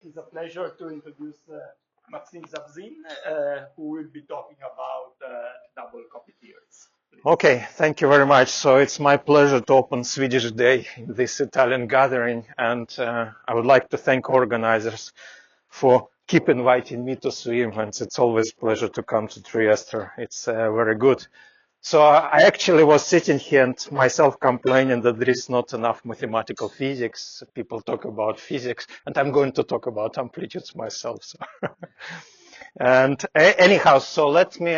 It's a pleasure to introduce Maxim Zabzine, who will be talking about double copy theories. Please. Okay, thank you very much. So it's my pleasure to open Swedish Day in this Italian gathering, and I would like to thank organizers for keep inviting me to swim, and it's always a pleasure to come to Trieste. It's very good. So I actually was sitting here and myself complaining that there is not enough mathematical physics. People talk about physics, and I'm going to talk about amplitudes myself. So. And anyhow, so let me,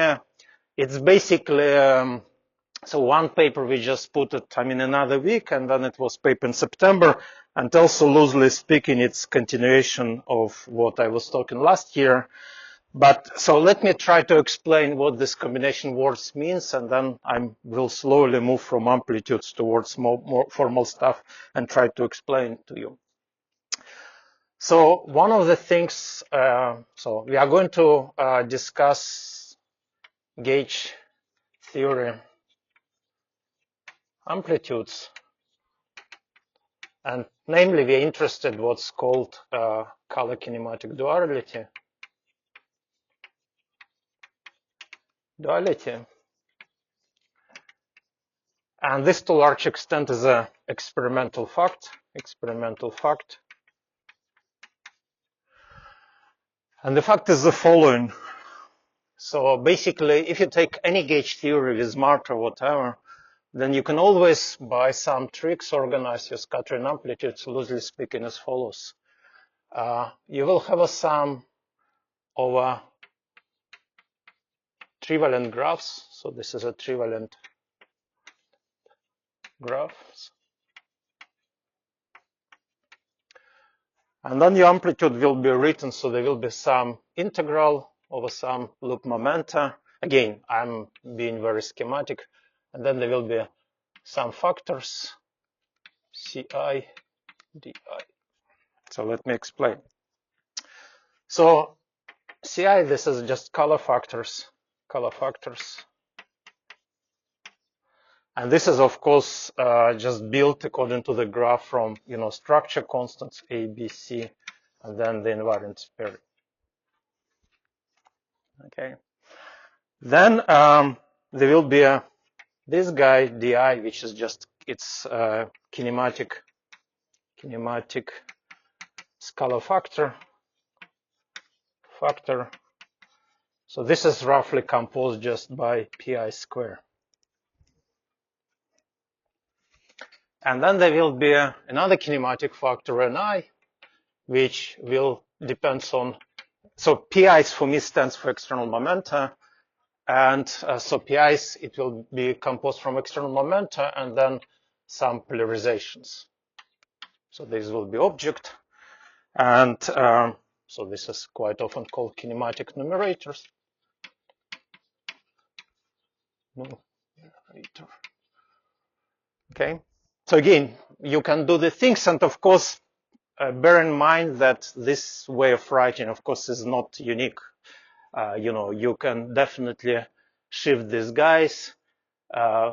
it's basically, so one paper we just put it, another week, and then it was paper in September, and also loosely speaking, it's continuation of what I was talking last year. But so let me try to explain what this combination words means, and then I will slowly move from amplitudes towards more formal stuff and try to explain to you. So one of the things, so we are going to discuss gauge theory amplitudes, and namely we are interested in what's called color kinematic duality. And this to a large extent is an experimental fact. And the fact is the following. So basically, if you take any gauge theory with smart or whatever, then you can always, by some tricks, organize your scattering amplitudes, loosely speaking, as follows. You will have a sum over trivalent graphs. So this is a trivalent graph. And then your amplitude will be written, so there will be some integral over some loop momenta. Again, I'm being very schematic. And then there will be some factors, Ci, di. So let me explain. So Ci, this is just color factors. And this is, of course, just built according to the graph from, structure constants A, B, C, and then the invariant pair. Okay. Then there will be this guy, Di, which is just, it's kinematic scalar factor. So this is roughly composed just by pi square. And then there will be another kinematic factor, Ni, which will depend on, so pi for me stands for external momenta. And so PIs, it will be composed from external momenta and then some polarizations. So this will be object. And so this is quite often called kinematic numerators. Okay. So again, you can do the things, and of course, bear in mind that this way of writing, of course, is not unique. You can definitely shift these guys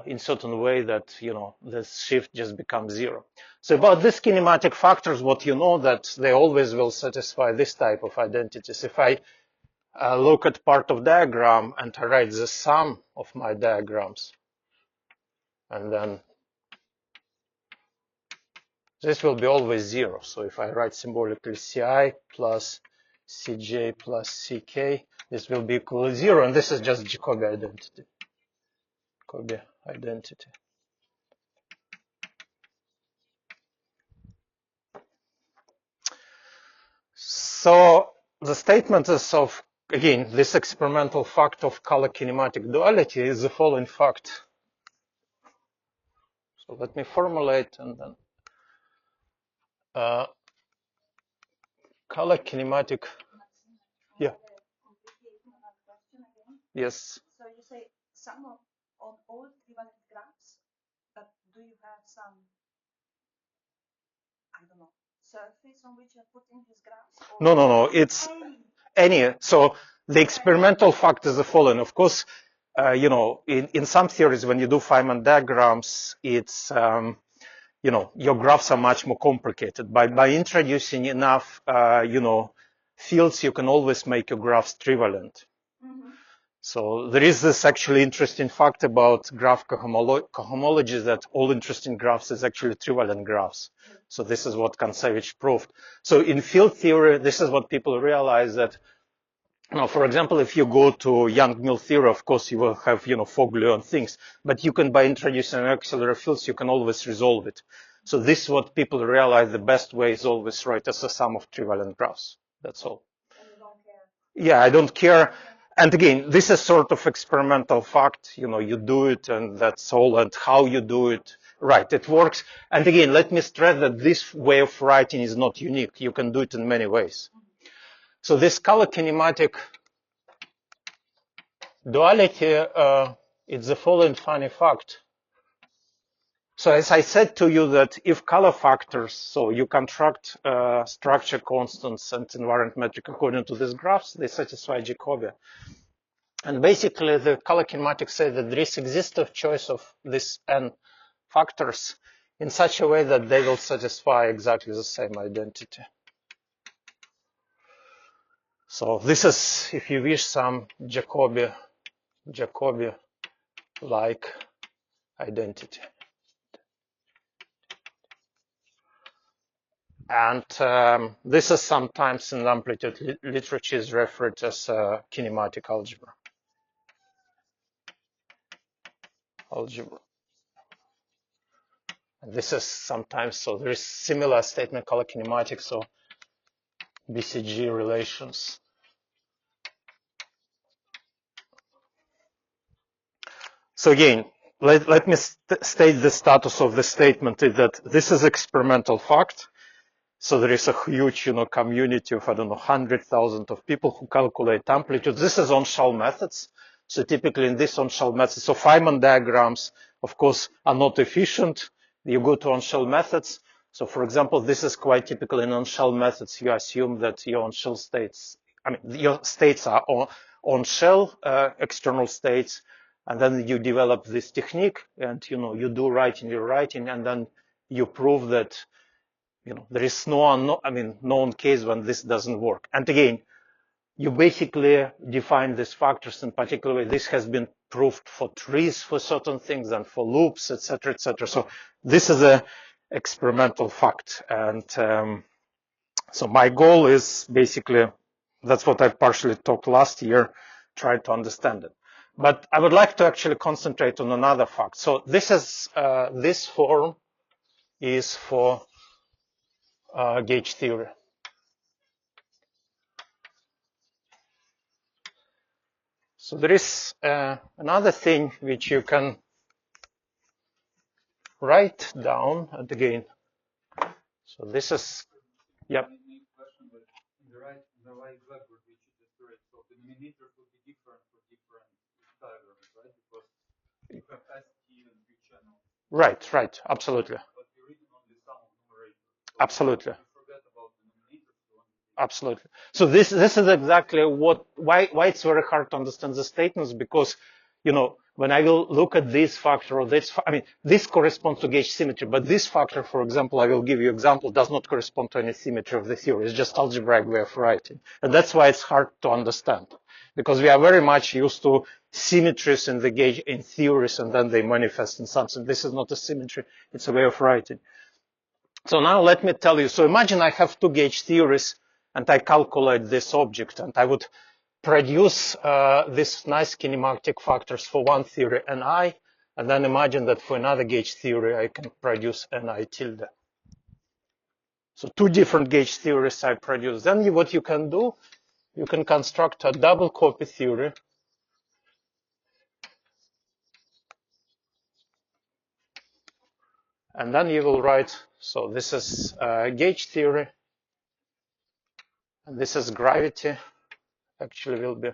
in certain way that, this shift just becomes zero. So about these kinematic factors, what you know that they always will satisfy this type of identities. If I look at part of diagram and I write the sum of my diagrams, and then this will be always zero. So if I write symbolically Ci plus Cj plus Ck, this will be equal to zero, and this is just Jacobi identity. So the statement is of, again, this experimental fact of color kinematic duality is the following fact. So let me formulate, and then color kinematic. Yeah. Yes. So you say sum of on all trivalent graphs, but do you have some, I don't know, surface on which you're putting these graphs? No. It's any. So the experimental fact is the following. Of course, in some theories, when you do Feynman diagrams, it's you know, your graphs are much more complicated. By introducing enough, you know, fields, you can always make your graphs trivalent. So there is this actually interesting fact about graph cohomology that all interesting graphs is actually trivalent graphs. So this is what Kontsevich proved. So in field theory, this is what people realize that, now, for example, if you go to Young-Mill theory, of course, you will have, you know, Fogg-Leon things, but you can, by introducing auxiliary fields, you can always resolve it. So this is what people realize the best way is always write as a sum of trivalent graphs. That's all. And you don't care. Yeah, I don't care. And again, this is sort of experimental fact. You know, you do it and that's all, and how you do it. Right, it works. And again, let me stress that this way of writing is not unique. You can do it in many ways. So this color kinematic duality, it's the following funny fact. So as I said to you that if color factors, so you construct structure constants and invariant metric according to these graphs, they satisfy Jacobi. And basically the color kinematic says that there is existence choice of these n factors in such a way that they will satisfy exactly the same identity. So this is, if you wish, some Jacobi-like identity. And this is sometimes in amplitude literature is referred as kinematic algebra. And this is sometimes, so there is similar statement color kinematic, so BCG relations. So again, let me state the status of the statement is that this is experimental fact. So there is a huge, you know, community of, I don't know, 100,000 of people who calculate amplitude. This is on-shell methods. So typically in this on-shell methods, so Feynman diagrams, of course, are not efficient. You go to on-shell methods. So for example, this is quite typical in on-shell methods. You assume that your on-shell states, I mean, your states are on-shell external states. And then you develop this technique and, you know, you do your writing, and then you prove that, you know, there is known case when this doesn't work. And again, you basically define these factors in particular way. This has been proved for trees for certain things and for loops, etc., etc. So this is a experimental fact. And so my goal is basically, that's what I partially talked last year, try to understand it. But I would like to actually concentrate on another fact. So this is, this form is for gauge theory. So there is another thing which you can write down, and again, so this is, yep. The right backward which you just read, so the denominators will be different for different diagrams, right? Because you have ST and Q channel. Right, absolutely. But you're reading only some of numerators. So absolutely. you forget about the denominators. Absolutely. So this is exactly why it's very hard to understand the statements, because, you know, when I will look at this factor or this, I mean, this corresponds to gauge symmetry, but this factor, for example, I will give you example, does not correspond to any symmetry of the theory. It's just algebraic way of writing. And that's why it's hard to understand, because we are very much used to symmetries in the gauge in theories, and then they manifest in something. This is not a symmetry. It's a way of writing. So now let me tell you. So imagine I have two gauge theories and I calculate this object, and I would produce these nice kinematic factors for one theory, Ni, and then imagine that for another gauge theory, I can produce Ni tilde. So two different gauge theories I produce. Then what you can do, you can construct a double copy theory. And then you will write, so this is gauge theory, and this is gravity, actually will be.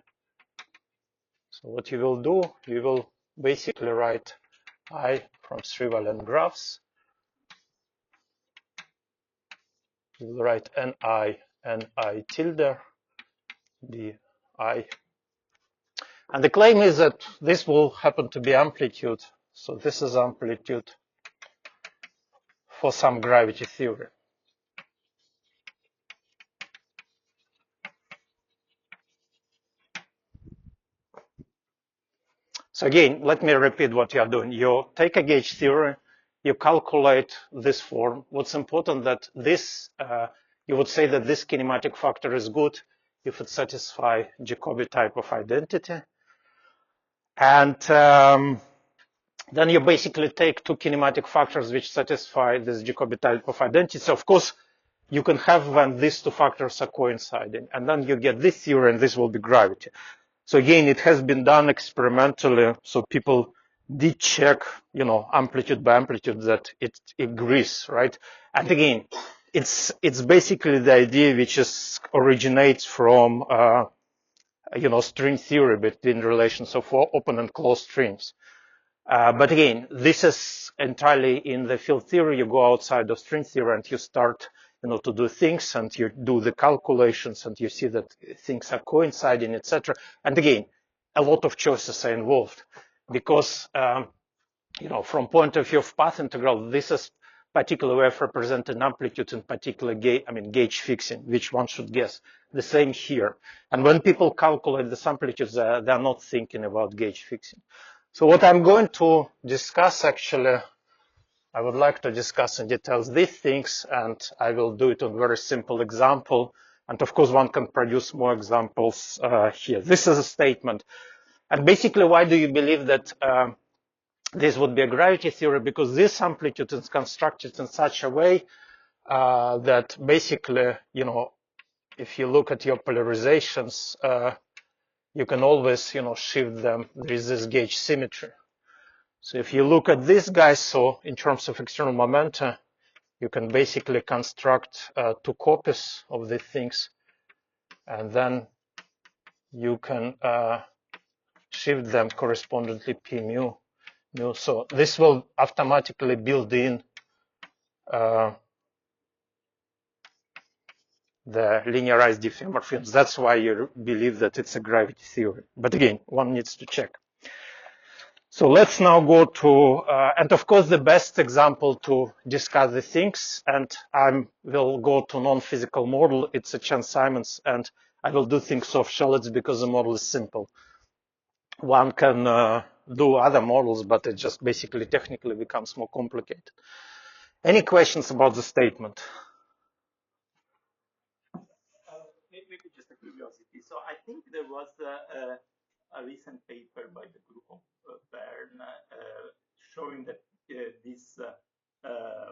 So what you will do, you will basically write I from trivalent graphs. You will write Ni tilde di. And the claim is that this will happen to be amplitude. So this is amplitude for some gravity theory. So again, let me repeat what you are doing. You take a gauge theory, you calculate this form. What's important that this, you would say that this kinematic factor is good if it satisfies Jacobi type of identity. And then you basically take two kinematic factors which satisfy this Jacobi type of identity. So of course, you can have when these two factors are coinciding, and then you get this theory, and this will be gravity. So again, it has been done experimentally. So people did check, amplitude by amplitude that it agrees, right? And again, it's basically the idea which originates from, string theory between relations of open and closed strings. But again, this is entirely in the field theory. You go outside of string theory and you start, to do things, and you do the calculations, and you see that things are coinciding, etc. And again, a lot of choices are involved because, from point of view of path integral, this is particular way of representing amplitude in particular gauge fixing, which one should guess. The same here. And when people calculate the amplitudes, they're not thinking about gauge fixing. So what I'm going to discuss, actually, I would like to discuss in details these things, and I will do it on a very simple example. And of course, one can produce more examples here. This is a statement. And basically, why do you believe that this would be a gravity theory? Because this amplitude is constructed in such a way that basically, if you look at your polarizations, you can always, shift them. There is this gauge symmetry. So if you look at these guys, so in terms of external momenta, you can basically construct two copies of these things, and then you can shift them correspondingly p mu. So this will automatically build in the linearized diffeomorphisms. That's why you believe that it's a gravity theory. But again, one needs to check. So let's now go to, and of course, the best example to discuss the things, and I will go to non-physical model. It's a Chern-Simons, and I will do things off shallots because the model is simple. One can do other models, but it just basically technically becomes more complicated. Any questions about the statement? Maybe just a curiosity. So I think there was a recent paper by the group of Bern showing that this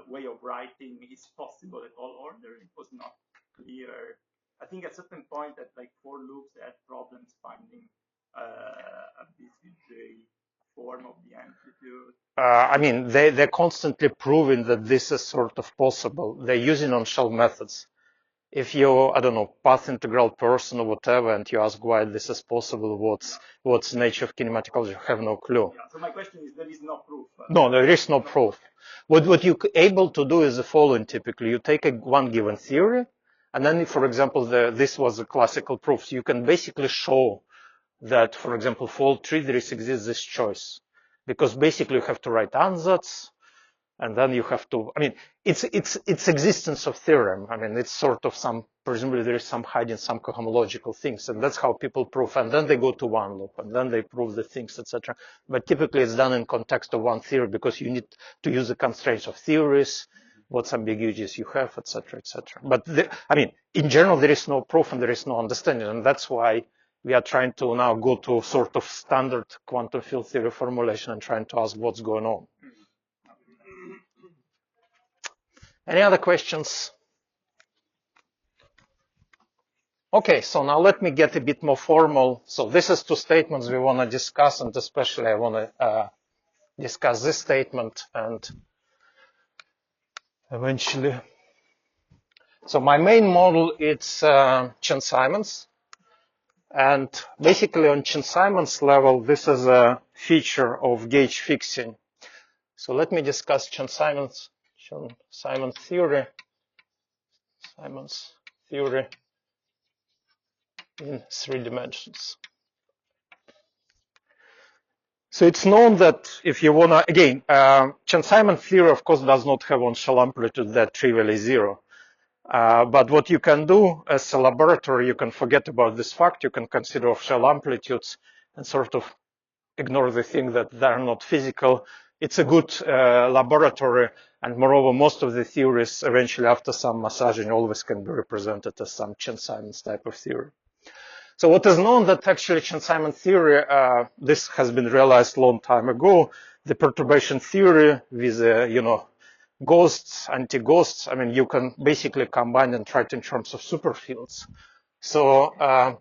way of writing is possible at all order. It was not clear. I think at a certain point at like for loops they had problems finding a BCJ form of the amplitude. They're constantly proving that this is sort of possible. They're using on-shell methods. If you're, I don't know, path integral person or whatever, and you ask why this is possible, what's the nature of kinematical, you have no clue. Yeah, so my question is, there is no proof. No, there is no proof. What you're able to do is the following typically. You take one given theory, and then, for example, this was a classical proof. So you can basically show that, for example, for all three, there exists this choice. Because basically you have to write ansatz, and then you have to, it's existence of theorem. It's sort of presumably there is some hiding some cohomological things, and that's how people prove. And then they go to one loop, and then they prove the things, etc. But typically it's done in context of one theory because you need to use the constraints of theories, what ambiguities you have, etc., etc. But in general, there is no proof and there is no understanding, and that's why we are trying to now go to sort of standard quantum field theory formulation and trying to ask what's going on. Any other questions? Okay, so now let me get a bit more formal. So this is two statements we want to discuss, and especially I want to discuss this statement and eventually. So my main model it's Chern-Simons, and basically on Chern-Simons level, this is a feature of gauge fixing. So let me discuss Chern-Simons theory. Simons theory in 3 dimensions. So it's known that if you wanna, again, Chern-Simons theory, of course, does not have on-shell amplitude that trivially zero. But what you can do as a laboratory, you can forget about this fact. You can consider off-shell amplitudes and sort of ignore the thing that they're not physical. It's a good laboratory, and moreover, most of the theories eventually after some massaging always can be represented as some Chern-Simons type of theory. So what is known that actually Chern-Simons theory, this has been realized a long time ago, the perturbation theory with, ghosts, anti-ghosts. I mean, you can basically combine and write in terms of superfields. So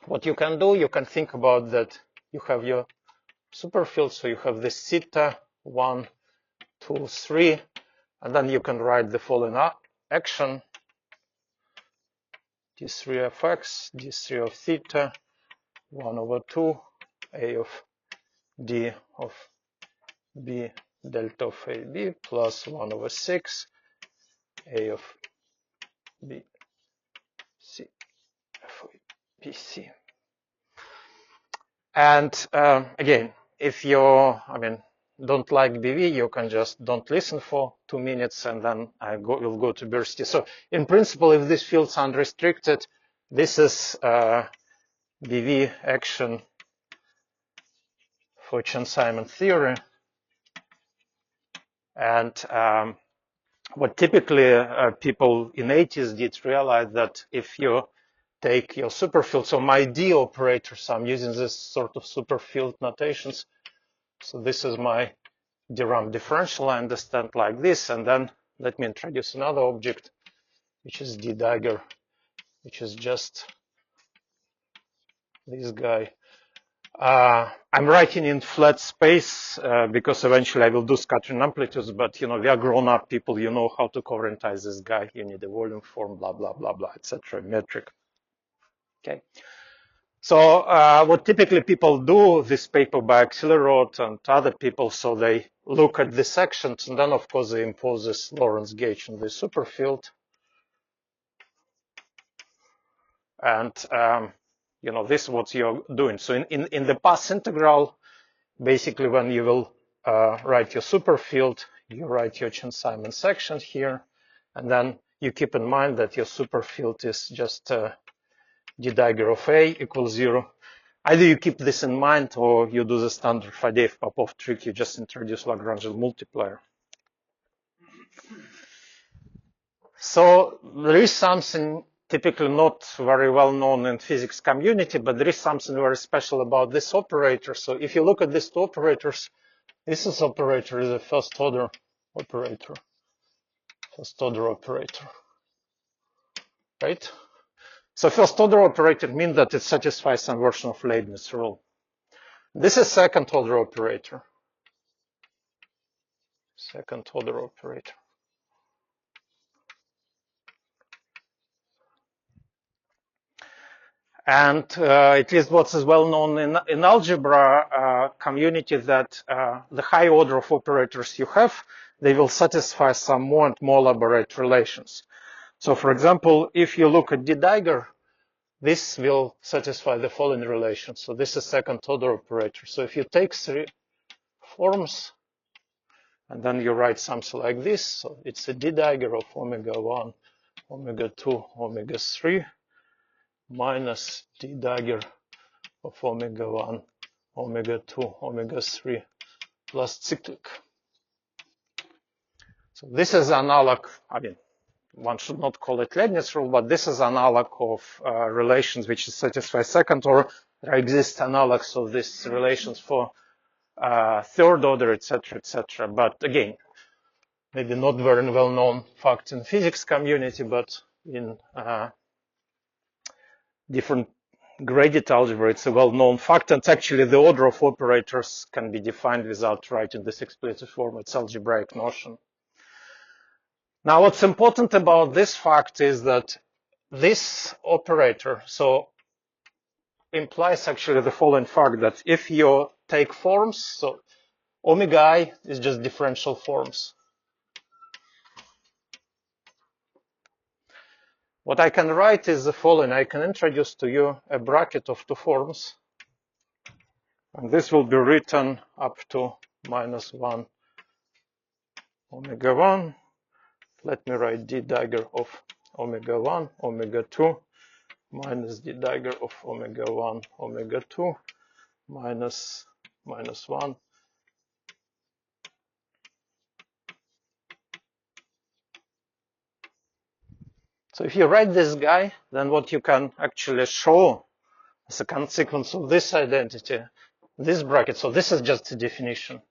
what you can do, you can think about that you have your superfield, so you have this theta, 1, 2, 3, and then you can write the following action, d3 of x, d3 of theta, 1 over 2, a of d of b delta of ab plus 1 over 6, a of b c f of bc. And again, if you, don't like BV, you can just don't listen for 2 minutes and then we'll go to Bursty. So in principle, if this field's unrestricted, this is BV action for Chern-Simons theory. And what typically people in 80s did realize that if you take your superfield, so my D operators, I'm using this sort of superfield notations. So this is my DRAM differential, I understand like this, and then let me introduce another object, which is D dagger, which is just this guy. I'm writing in flat space because eventually I will do scattering amplitudes, but we are grown-up people, you know how to covariantize this guy. You need a volume form, blah, blah, blah, blah, etc. Metric. Okay. So what typically people do, this paper by Axelrod and other people, so they look at the sections and then of course they impose this Lorentz gauge on the superfield. And this is what you're doing. So in the path integral, basically when you will write your superfield, you write your Chern-Simons section here, and then you keep in mind that your superfield is just d dagger of A equals 0. Either you keep this in mind or you do the standard Fadeev-Popov trick, you just introduce Lagrangian multiplier. So there is something typically not very well known in physics community, but there is something very special about this operator. So if you look at these two operators, this operator is a first order operator. First order operator, right? So first order operator means that it satisfies some version of Leibniz rule. This is second order operator. Second order operator. And it is what is well known in algebra community that the high order of operators you have, they will satisfy some more and more elaborate relations. So for example, if you look at D dagger, this will satisfy the following relation. So this is second order operator. So if you take 3 forms and then you write something like this, so it's a D dagger of omega 1, omega 2, omega 3 minus D dagger of omega 1, omega 2, omega 3 plus cyclic. So this is analog, one should not call it Leibniz rule, but this is analog of relations which satisfy second order. There exist analogs of these relations for third order, etc., etc. But again, maybe not very well known fact in physics community, but in different graded algebra, it's a well-known fact. And actually, the order of operators can be defined without writing this explicit form. It's algebraic notion. Now, what's important about this fact is that this operator implies actually the following fact, that if you take forms, so omega I is just differential forms. What I can write is the following. I can introduce to you a bracket of 2 forms. And this will be written up to -1 omega 1. Let me write d dagger of omega 1, omega 2, minus d dagger of omega 1, omega 2, minus 1. So if you write this guy, then what you can actually show as a consequence of this identity, this bracket, so this is just a definition.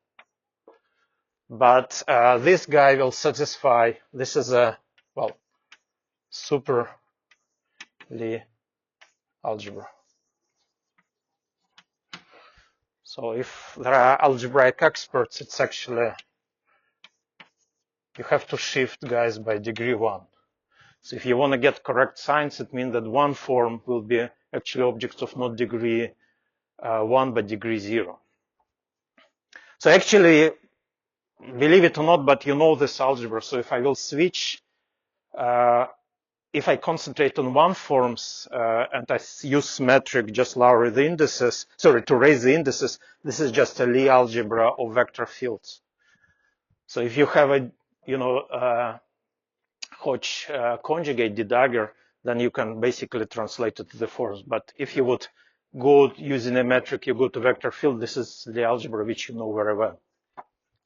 But this guy will satisfy, this is a, well, super Lie algebra. So if there are algebraic experts, it's actually, you have to shift guys by degree 1. So if you want to get correct signs, it means that one form will be actually objects of not degree 1, but degree 0. So actually, believe it or not, but you know this algebra. So if I will switch, if I concentrate on one forms and I use symmetric, just lower the indices, sorry, to raise the indices, this is just a Lie algebra of vector fields. So if you have a, you know, Hodge conjugate d dagger, then you can basically translate it to the forms. But if you would go using a metric, you go to vector field, this is the algebra which you know very well.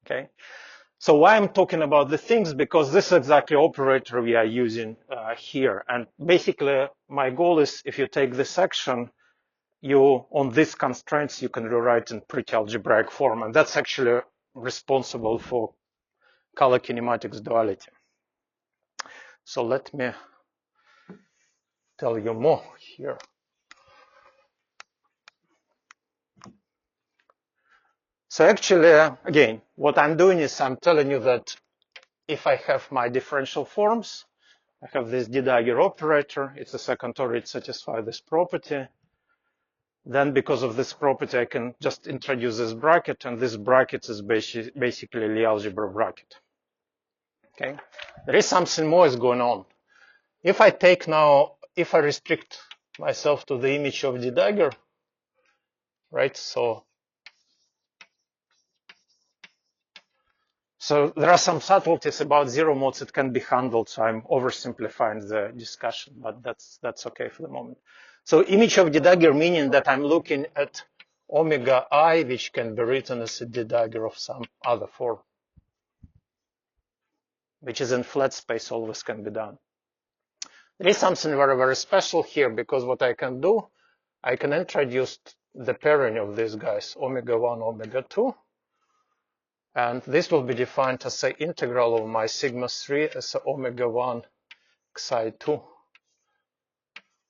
Okay. So why I'm talking about the things, because this is exactly operator we are using here. And basically my goal is, if you take this section, you, on these constraints, you can rewrite in pretty algebraic form. And that's actually responsible for color kinematics duality. So let me tell you more here. So actually, again, what I'm doing is I'm telling you that if I have my differential forms, I have this d dagger operator, it's a second order, it satisfies this property. Then because of this property, I can just introduce this bracket, and this bracket is basically Lie algebra bracket. Okay, there is something more is going on. If I take now, if I restrict myself to the image of d dagger, right? So there are some subtleties about zero modes that can be handled. So I'm oversimplifying the discussion, but that's okay for the moment. So image of d dagger, meaning that I'm looking at omega I, which can be written as a d dagger of some other form, which is in flat space, always can be done. There is something very, very special here, because what I can do, I can introduce the pairing of these guys, omega 1, omega 2. And this will be defined as the integral of my sigma 3 as omega 1 psi 2.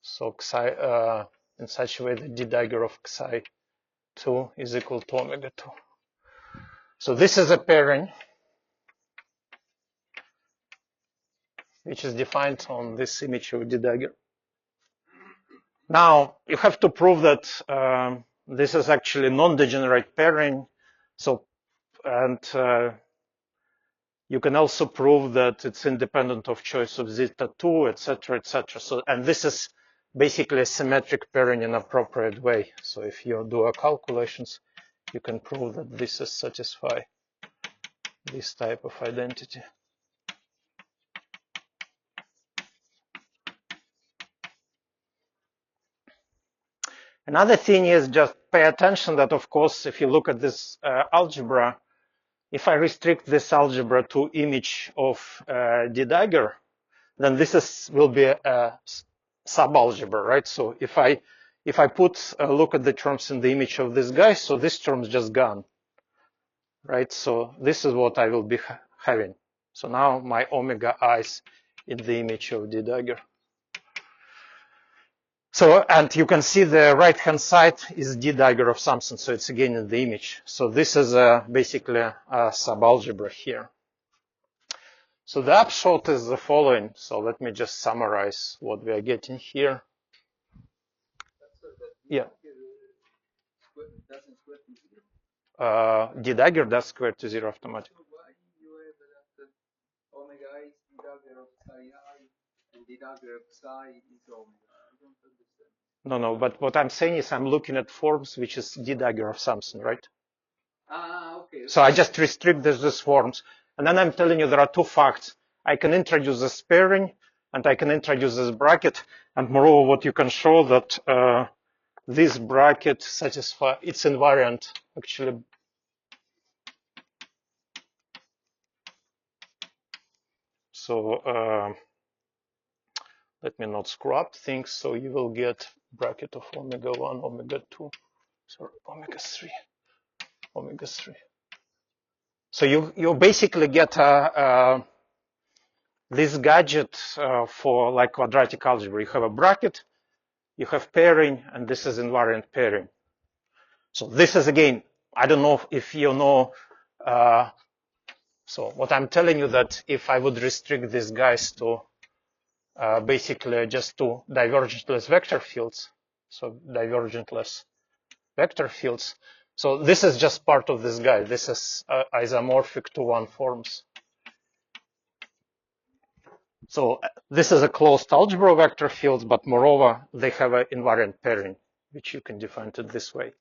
So psi, in such a way that d dagger of psi 2 is equal to omega 2. So this is a pairing which is defined on this image of d dagger. Now you have to prove that this is actually non-degenerate pairing. So, and you can also prove that it's independent of choice of zeta 2, etc., etc. So, and this is basically a symmetric pairing in an appropriate way. So if you do a calculations, you can prove that this is satisfy this type of identity. Another thing is just pay attention that, of course, if you look at this algebra, if I restrict this algebra to image of d dagger, then this will be a subalgebra, right? So if I put a look at the terms in the image of this guy, so this term is just gone, right? So this is what I will be having. So now my omega i's in the image of d dagger. So, and you can see the right-hand side is d dagger of something, so it's again in the image. So this is basically a subalgebra here. So the upshot is the following. So let me just summarize what we are getting here. Yeah. D dagger does square to 0 automatically. Why you have that omega is d dagger of psi I and d dagger of psi is omega? I don't understand. No, but what I'm saying is I'm looking at forms which is d-dagger of something, right? Okay. So I just restrict these forms. And then I'm telling you there are two facts. I can introduce this pairing and I can introduce this bracket. And moreover, what you can show that this bracket satisfies its invariant actually. So let me not screw up things. So you will get bracket of omega 1, omega 2, sorry, omega 3, omega 3. So you basically get this gadget for like quadratic algebra. You have a bracket, you have pairing, and this is invariant pairing. So this is again, I don't know if you know. So what I'm telling you that if I would restrict these guys to basically just to divergentless vector fields, so divergentless vector fields. So this is just part of this guy. This is isomorphic to one forms. So this is a closed algebra vector fields, but moreover, they have an invariant pairing, which you can define it this way.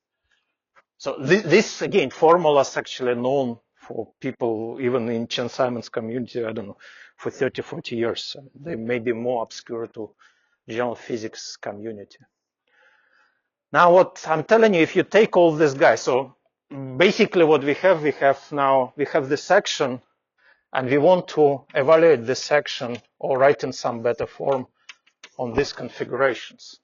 So this again, formulas actually known for people, even in Chen-Simon's community, I don't know, for 30, 40 years. They may be more obscure to general physics community. Now, what I'm telling you, if you take all this guy, so basically what we have this section, and we want to evaluate this section or write in some better form on these configurations.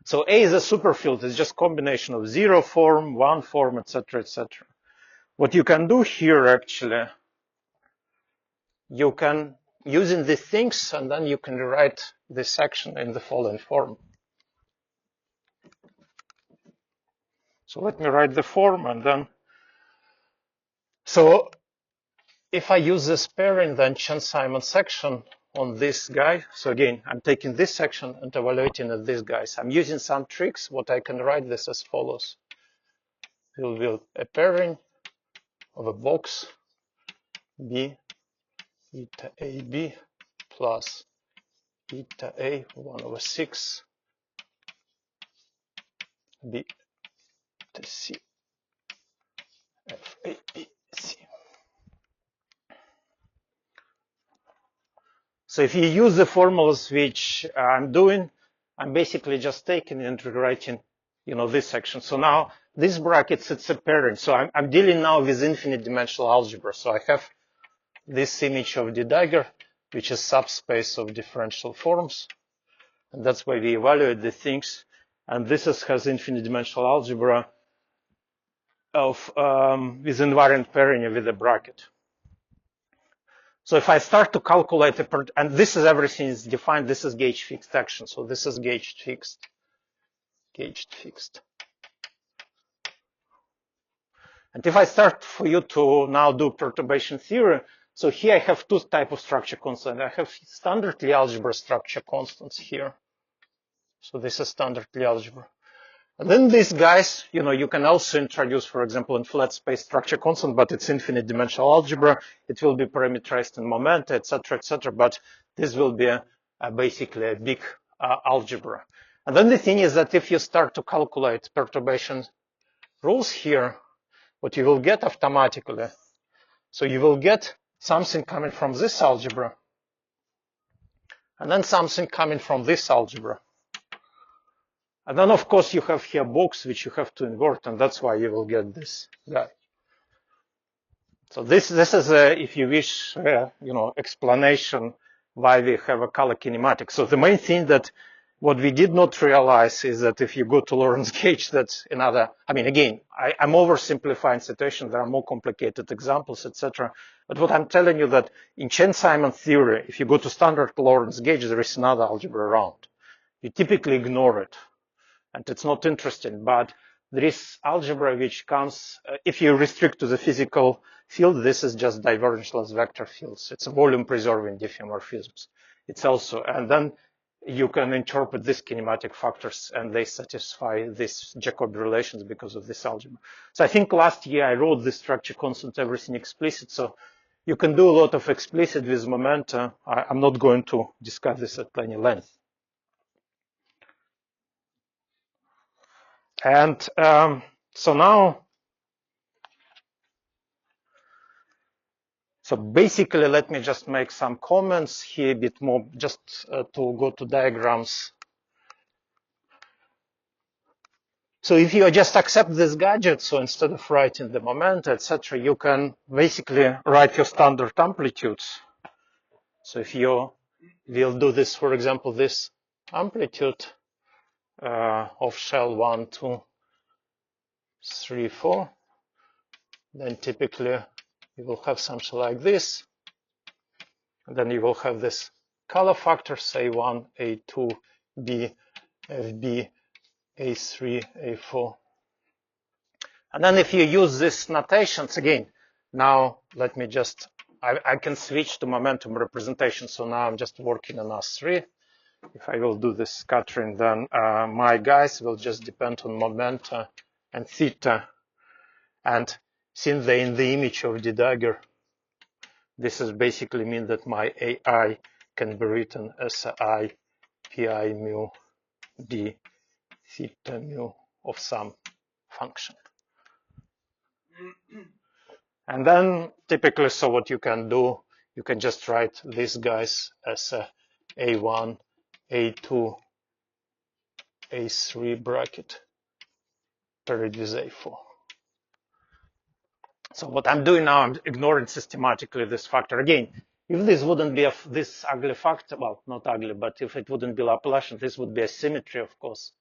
So A is a superfield, it's just combination of 0 form, 1 form, etc., etc. What you can do here actually, you can using these things, and then you can rewrite this section in the following form. So let me write the form, and then so if I use this pairing, then Chen-Simon section on this guy. So again, I'm taking this section and evaluating at these guys. I'm using some tricks. What I can write this as follows. Will be a pairing of a box B eta AB plus eta A 1 over 6 B eta C F A B C. So if you use the formulas which I'm doing, I'm basically just taking and rewriting, this section. So now this brackets, it's a pairing. So I'm dealing now with infinite dimensional algebra. So I have this image of the dagger, which is subspace of differential forms. And that's why we evaluate the things. And this has infinite dimensional algebra of with invariant pairing with a bracket. So if I start to calculate and this is everything is defined, this is gauge fixed action. So this is gauged fixed. And if I start for you to now do perturbation theory, so here I have two types of structure constants. I have standard Lie algebra structure constants here. So this is standard Lie algebra. And then these guys, you can also introduce, for example, in flat space structure constant, but it's infinite dimensional algebra. It will be parameterized in momenta, etc., etc. But this will be basically a big algebra. And then the thing is that if you start to calculate perturbation rules here, what you will get automatically, so you will get something coming from this algebra, and then something coming from this algebra. And then, of course, you have here box, which you have to invert, and that's why you will get this guy. So this is a, if you wish, explanation why we have a color kinematic. So the main thing that what we did not realize is that if you go to Lorentz gauge, that's another. I mean, again, I'm oversimplifying situation. There are more complicated examples, etc. But what I'm telling you that in Chen-Simon theory, if you go to standard Lorentz gauge, there is another algebra around. You typically ignore it. And it's not interesting, but there is algebra which comes, if you restrict to the physical field, this is just divergenceless vector fields. It's a volume preserving diffeomorphisms. It's also, and then you can interpret these kinematic factors and they satisfy these Jacobi relations because of this algebra. So I think last year I wrote this structure constant, everything explicit. So you can do a lot of explicit with momenta. I'm not going to discuss this at any length. And so now, so basically, let me just make some comments here a bit more, just to go to diagrams. So if you just accept this gadget, so instead of writing the moment, etc., you can basically write your standard amplitudes. So if you will do this, for example, this amplitude of shell 1, 2, 3, 4, then typically you will have something like this. And then you will have this color factors, A1, A2, B, FB, A3, A4. And then if you use these notations, again, now let me just, I can switch to momentum representation. So now I'm just working on S3. If I will do this scattering, then my guys will just depend on momenta and theta. And since they're in the image of the dagger, this is basically mean that my AI can be written as I pi mu d theta mu of some function. And then typically, so what you can do, you can just write these guys as A1, A2, A3 bracket paired with A4. So what I'm doing now, I'm ignoring systematically this factor. Again, if this wouldn't be this ugly factor, well, not ugly, but if it wouldn't be Laplacian, this would be a symmetry, of course.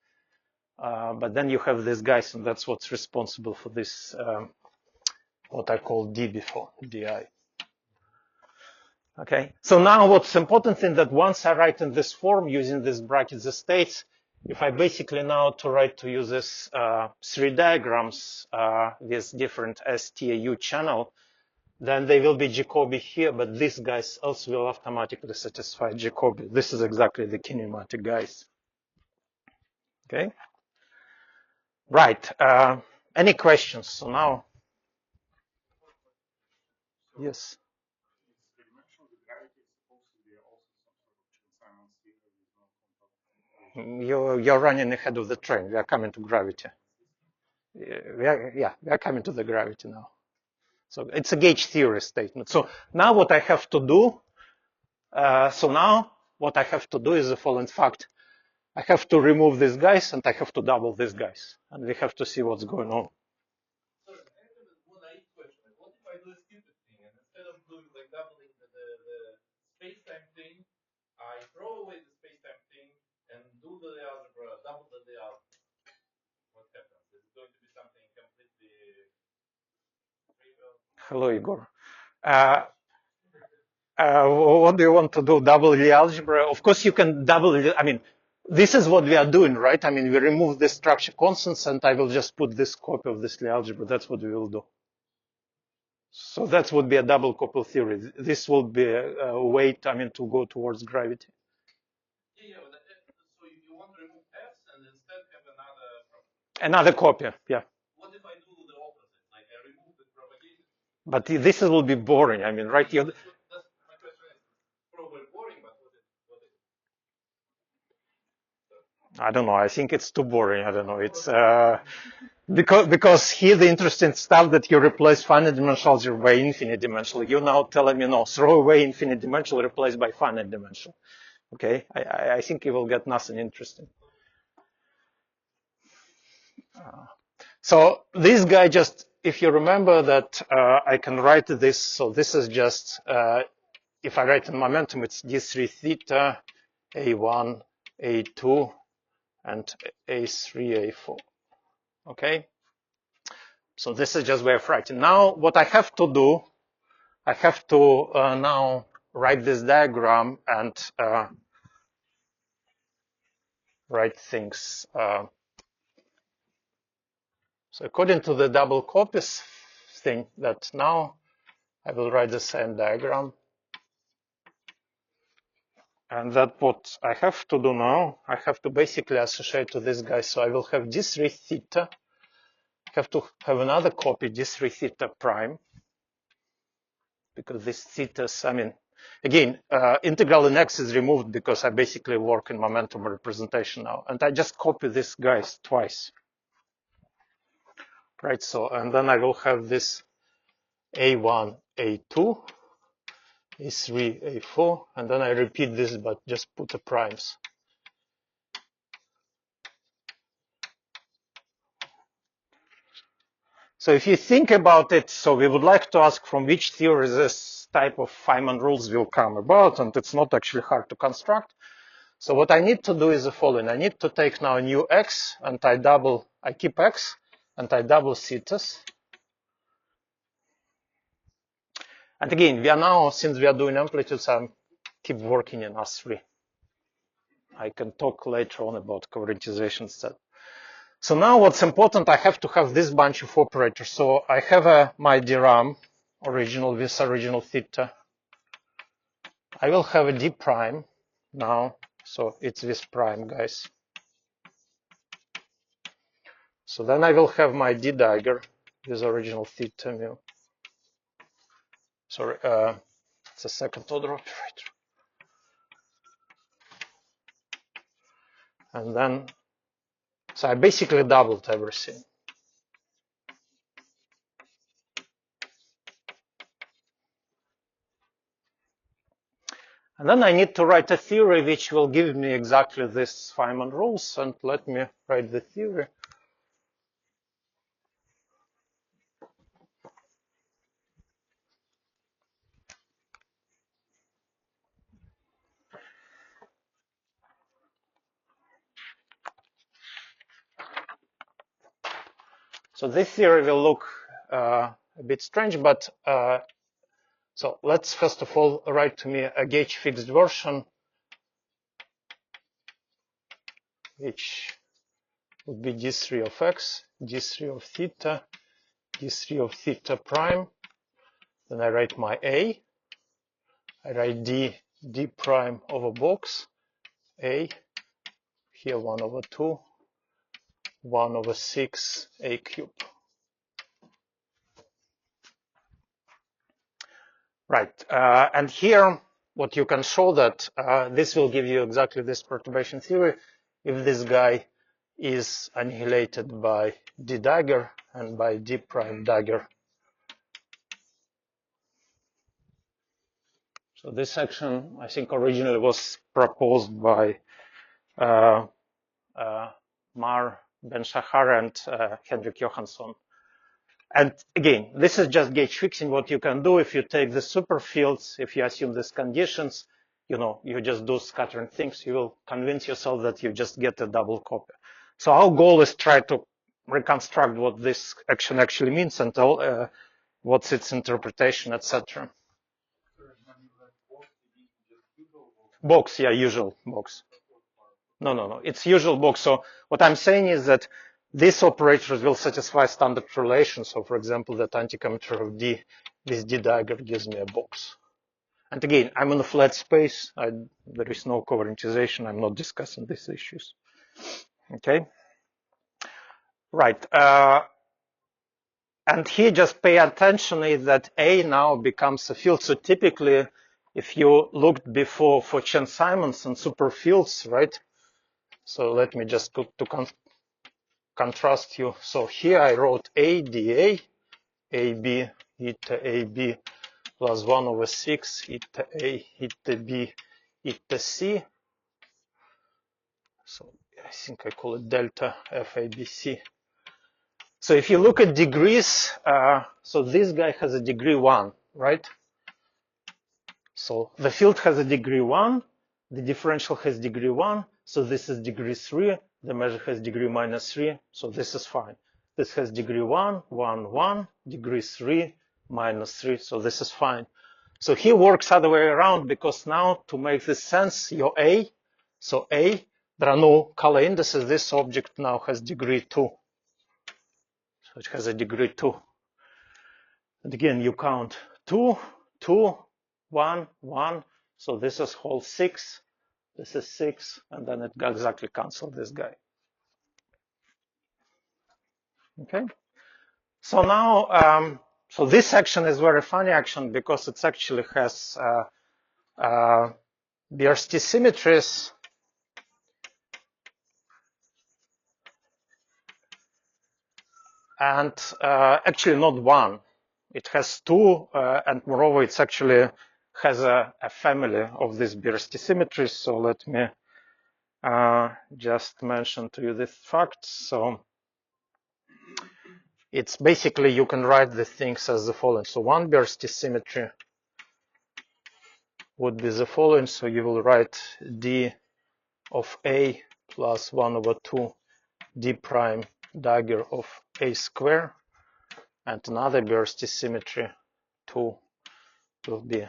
But then you have these guys, and that's what's responsible for this, what I call D before, DI. Okay, so now what's important thing that once I write in this form using this bracket, the states, if I basically now to use this 3 diagrams with different STAU channel, then they will be Jacobi here, but these guys also will automatically satisfy Jacobi. This is exactly the kinematic guys. Okay, right. Any questions? So now, yes. You're running ahead of the train. We are coming to gravity. We are coming to the gravity now. So it's a gauge theory statement. So now what I have to do, is the following fact. I have to remove these guys and I have to double these guys. And we have to see what's going on. Sorry, I have one naive question. What if I do a stupid thing and instead of doing like doubling the space-time thing, I throw away the space-time thing and do the algebra, double the algebra? What happens? Is it going to be something completely trivial? Hello, Igor. What do you want to do? Double the algebra? Of course, you can double it. I mean, this is what we are doing, right? I mean, we remove the structure constants and I will just put this copy of this Lie algebra. That's what we will do. So that would be a double couple theory. This will be a way, to go towards gravity. Yeah, so you want to remove F's and instead have another copy, yeah. What if I do the opposite? Like I remove the propagated? But this will be boring. I mean, right? That's my question is probably boring, but what is it? I don't know. I think it's too boring. I don't know. It's because here the interesting stuff that you replace finite dimensional algebra by infinite dimensional. You're now telling me no, throw away infinite dimensional, replace by finite dimensional. Okay, I think you will get nothing interesting. So this guy just, if you remember that I can write this. So this is just if I write in momentum, it's d3 theta, a1, a2, and a3, a4. Okay. So this is just way of writing. Now, what I have to do, I have to now write this diagram and write things. So according to the double copies thing, that now I will write the same diagram. And that what I have to do now, I have to basically associate to this guy. So I will have d3 theta. I have to have another copy, d3 theta prime. Because this theta's, again, integral in x is removed because I basically work in momentum representation now. And I just copy these guys twice. right? So, and then I will have this A1, A2, A3, A4, and then I repeat this, but just put the primes. So if you think about it, so we would like to ask from which theory this type of Feynman rules will come about, and it's not actually hard to construct. So what I need to do is the following. I need to take now a new x, and I keep x, and I double cetas. And again, we are now, since we are doing amplitudes, I keep working in R3. I can talk later on about covariantization instead. So now what's important, I have to have this bunch of operators. So I have my DRAM, original with original theta. I will have a D prime now. So it's this prime, guys. So then I will have my D dagger with original theta mu. Sorry, it's a second order operator. And then, so I basically doubled everything. And then I need to write a theory which will give me exactly this Feynman rules. And let me write the theory. So this theory will look a bit strange, but so let's first of all write to me a gauge fixed version, which would be D3 of x, D3 of theta, D3 of theta prime. Then I write my A. I write D prime over box, A, here 1 over 2, 1 over 6, A cube. Right, and here what you can show that this will give you exactly this perturbation theory if this guy is annihilated by D dagger and by D prime dagger. So this section, I think, originally was proposed by Mar Ben-Shahar and Hendrik Johansson. And again, this is just gauge fixing. What you can do if you take the superfields, if you assume these conditions, you just do scattering things, you will convince yourself that you just get a double copy. So our goal is try to reconstruct what this action actually means and what's its interpretation, etc. Box, yeah, usual box. No, it's usual box. So what I'm saying is that these operators will satisfy standard relations. So for example, that anticommutator of D with D dagger gives me a box. And again, I'm in a flat space. There is no covariantization. I'm not discussing these issues. Okay. Right. And here just pay attention is that A now becomes a field. So typically, if you looked before for Chen-Simons and superfields, right? So let me just go to contrast you. So here I wrote A, dA, AB, eta AB plus 1 over 6, eta A, eta B, eta C. So I think I call it delta FABC. So if you look at degrees, so this guy has a degree 1, right? So the field has a degree 1, the differential has degree 1, so this is degree 3, the measure has degree -3, so this is fine. This has degree 1, 1, 1, degree 3, -3, so this is fine. So here works other way around, because now to make this sense, your A, so A, there are no color indices, this object now has degree 2. So it has a degree 2. And again, you count 2, 2, 1, 1. So this is whole 6. This is 6. And then it exactly cancels this guy. Okay. So now, so this action is very funny action because it actually has BRST symmetries. and actually not one. It has two, and moreover, it's actually has a family of these Birsky symmetries. So let me just mention to you this fact. So it's basically, you can write the things as the following. So one Birsky symmetry would be the following. So you will write D of A plus 1 over 2 D prime dagger of A square, and another Birsky symmetry 2 will be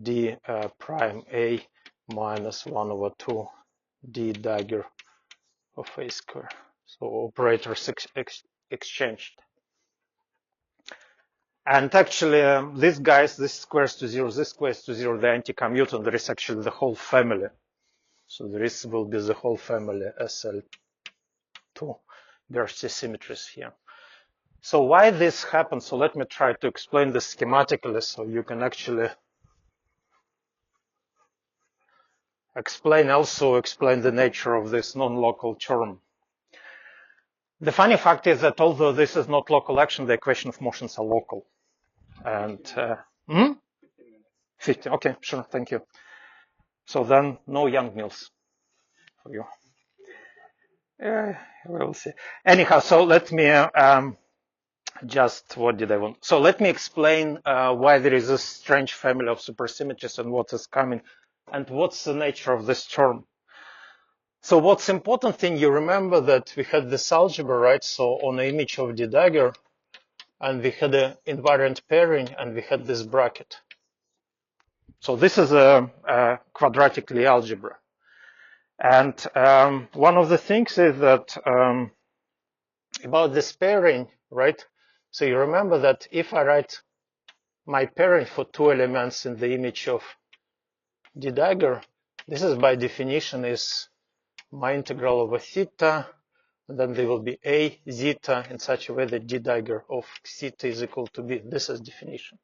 D prime A minus 1 over 2 D dagger of A square. So operators exchanged. And actually, these guys, this squares to 0, this squares to 0, the anti-commutant, there is actually the whole family. So this will be the whole family SL2 Birsky symmetries here. So why this happens? So let me try to explain this schematically so you can actually explain the nature of this non-local term. The funny fact is that although this is not local action, the equation of motions are local. And 15, okay, sure, thank you. So then no Young-Mills for you. We'll see. Anyhow, so let me just, what did I want? So let me explain why there is a strange family of supersymmetries and what is coming and what's the nature of this term. So what's important thing, you remember that we had this algebra, right? So on the image of D dagger, and we had an invariant pairing, and we had this bracket. So this is a quadratic Lie algebra. And one of the things is that about this pairing, right? So you remember that if I write my pairing for two elements in the image of D dagger, this is by definition is my integral over theta, and then there will be A zeta in such a way that D dagger of theta is equal to B. This is definition.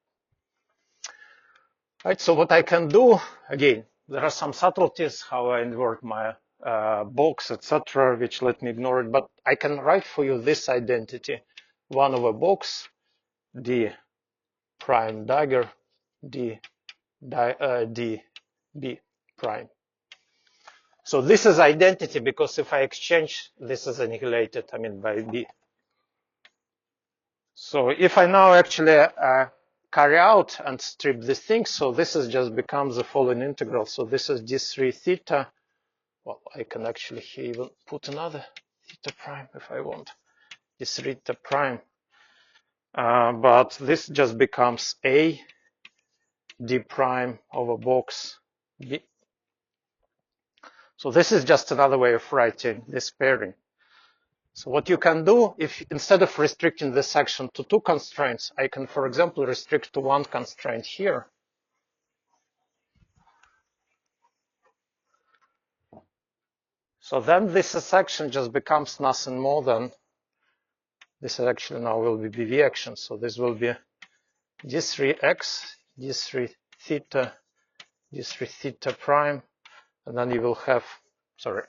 Right, so what I can do, again, there are some subtleties, how I invert my box, etc., which let me ignore it, but I can write for you this identity, 1 over box, D prime dagger, D B prime. So this is identity because if I exchange, this is annihilated, I mean, by B. So if I now actually carry out and strip this thing, so this is just becomes the following integral. So this is D3 theta. Well, I can actually here even put another theta prime if I want. D3 theta prime. But this just becomes A D prime over box B. So this is just another way of writing this pairing. So what you can do, if instead of restricting this section to two constraints, I can, for example, restrict to one constraint here. So then this section just becomes nothing more than, this actually now will be BV action. So this will be D3x, D3 theta prime, and then you will have, sorry,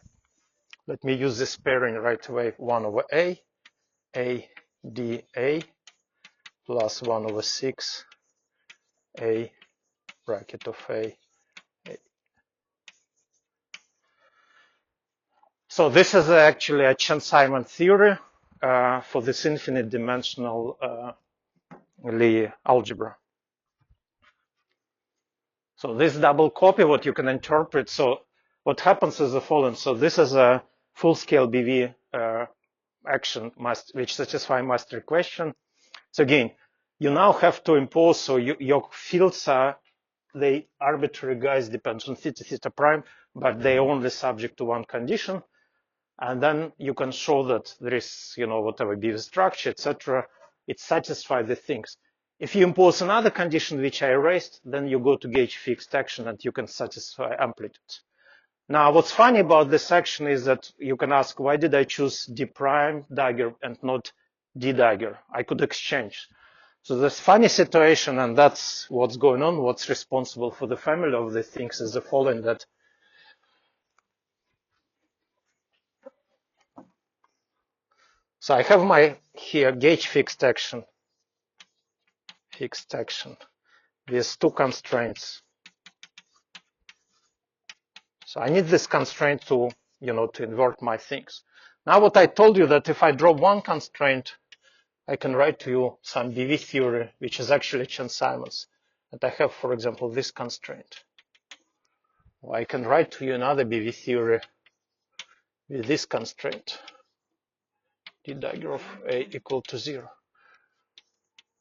let me use this pairing right away, 1 over A D A plus 1 over 6 A bracket of A. So this is actually a Chen-Simon theory for this infinite dimensional Lie algebra. So this double copy, what you can interpret, so what happens is the following. So this is a full-scale BV action which satisfy master equation. So again, you now have to impose, so your fields are, they arbitrary guys depend on theta prime, but they only subject to one condition. And then you can show that there is, whatever BV structure, etc. It satisfies the things. If you impose another condition, which I erased, then you go to gauge fixed action and you can satisfy amplitudes. Now, what's funny about this action is that you can ask, why did I choose D prime dagger and not D dagger? I could exchange. So this funny situation, and that's what's going on, what's responsible for the family of the things is the following, that So I have my here gauge fixed action with two constraints. So I need this constraint to, to invert my things. Now what I told you that if I draw one constraint, I can write to you some BV theory, which is actually Chern-Simons. And I have, for example, this constraint. Or I can write to you another BV theory with this constraint, d dagger of A equal to 0.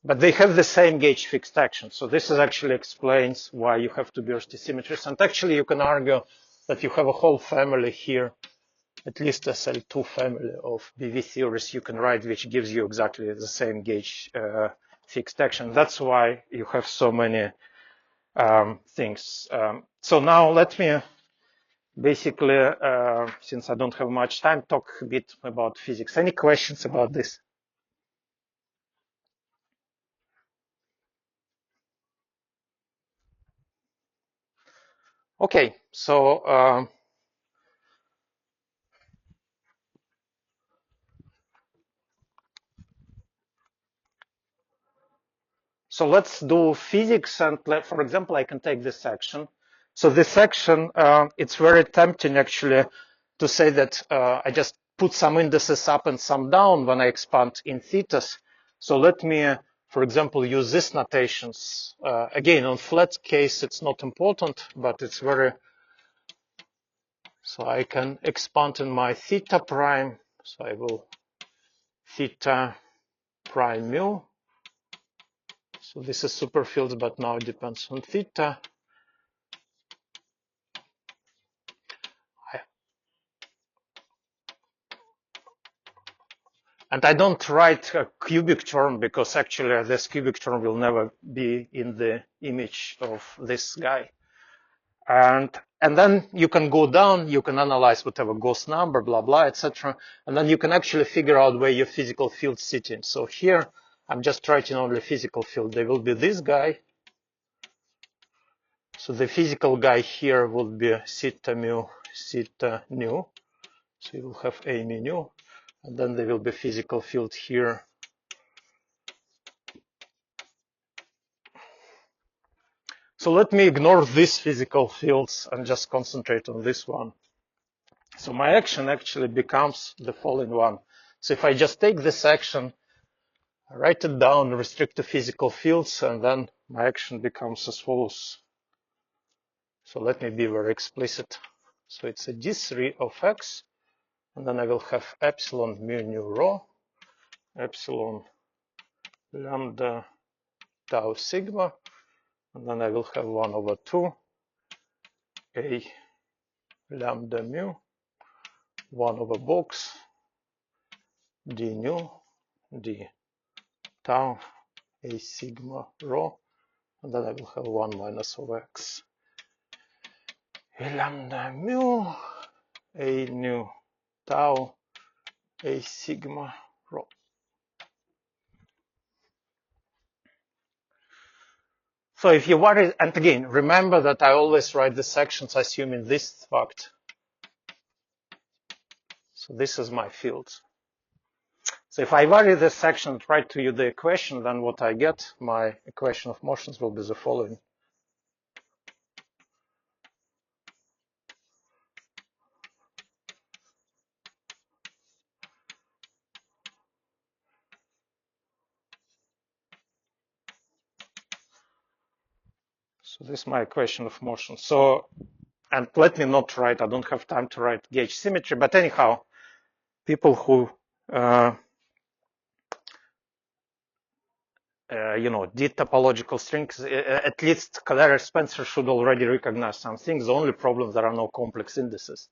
But they have the same gauge fixed action. So this is actually explains why you have two Bierstein symmetries. And actually you can argue that you have a whole family here, at least a SL2 family of BV theories you can write, which gives you exactly the same gauge fixed action. That's why you have so many things. So now let me basically, since I don't have much time, talk a bit about physics. Any questions about this? Okay, so so let's do physics, and for example, I can take this section. So this section, it's very tempting actually to say that I just put some indices up and some down when I expand in thetas. So let me, for example, use these notations. Again, on flat case, it's not important, but it's very, so I can expand in my theta prime. So I will theta prime mu. So this is superfields, but now it depends on theta. And I don't write a cubic term because actually this cubic term will never be in the image of this guy. And then you can go down, you can analyze whatever Gauss number, blah, blah, etc. And then you can actually figure out where your physical field sitting. So here, I'm just writing only physical field. There will be this guy. So the physical guy here will be theta mu, theta nu. So you will have A mu nu. And then there will be physical field here. So let me ignore these physical fields and just concentrate on this one. So my action actually becomes the following one. So if I just take this action, I write it down, restrict to physical fields, and then my action becomes as follows. So let me be very explicit. So it's a D3 of X, and then I will have epsilon mu nu rho, epsilon lambda tau sigma, and then I will have 1 over 2 A lambda mu, 1 over box, d nu, d tau, A sigma rho, and then I will have 1 minus over X. A lambda mu, A nu tau, A sigma rho. So if you worry, and again, remember that I always write the sections assuming this fact. So this is my field. So if I vary this section and write to you the equation, then what I get, my equation of motions will be the following. So this is my equation of motion. So, and let me not write, I don't have time to write gauge symmetry, but anyhow, people who, did topological strings, at least Claire Spencer should already recognize some things. The only problem, there are no complex indices.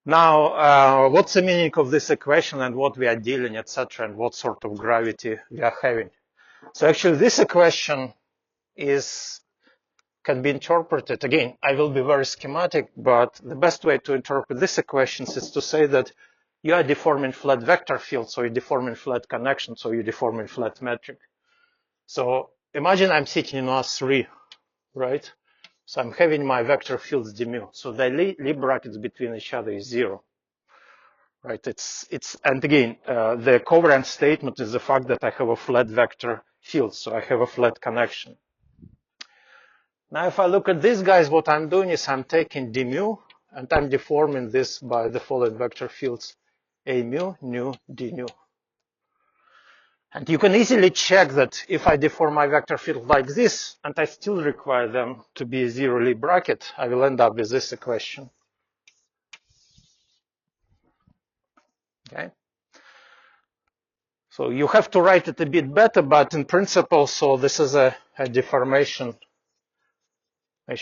Now, what's the meaning of this equation and what we are dealing, etc., and what sort of gravity we are having? So actually, this equation can be interpreted. Again, I will be very schematic, but the best way to interpret this equation is to say that you are deforming flat vector field, so you're deforming flat connection, so you're deforming flat metric. So imagine I'm sitting in R3, right? So I'm having my vector fields d mu. So the Lie brackets between each other is 0. right? And again, the covariance statement is the fact that I have a flat vector field, so I have a flat connection. Now, if I look at these guys, what I'm doing is I'm taking d mu, and I'm deforming this by the following vector fields, a mu, nu, d nu. And you can easily check that if I deform my vector field like this, and I still require them to be a zero-Lie bracket, I will end up with this equation. Okay. So you have to write it a bit better, but in principle, so this is a deformation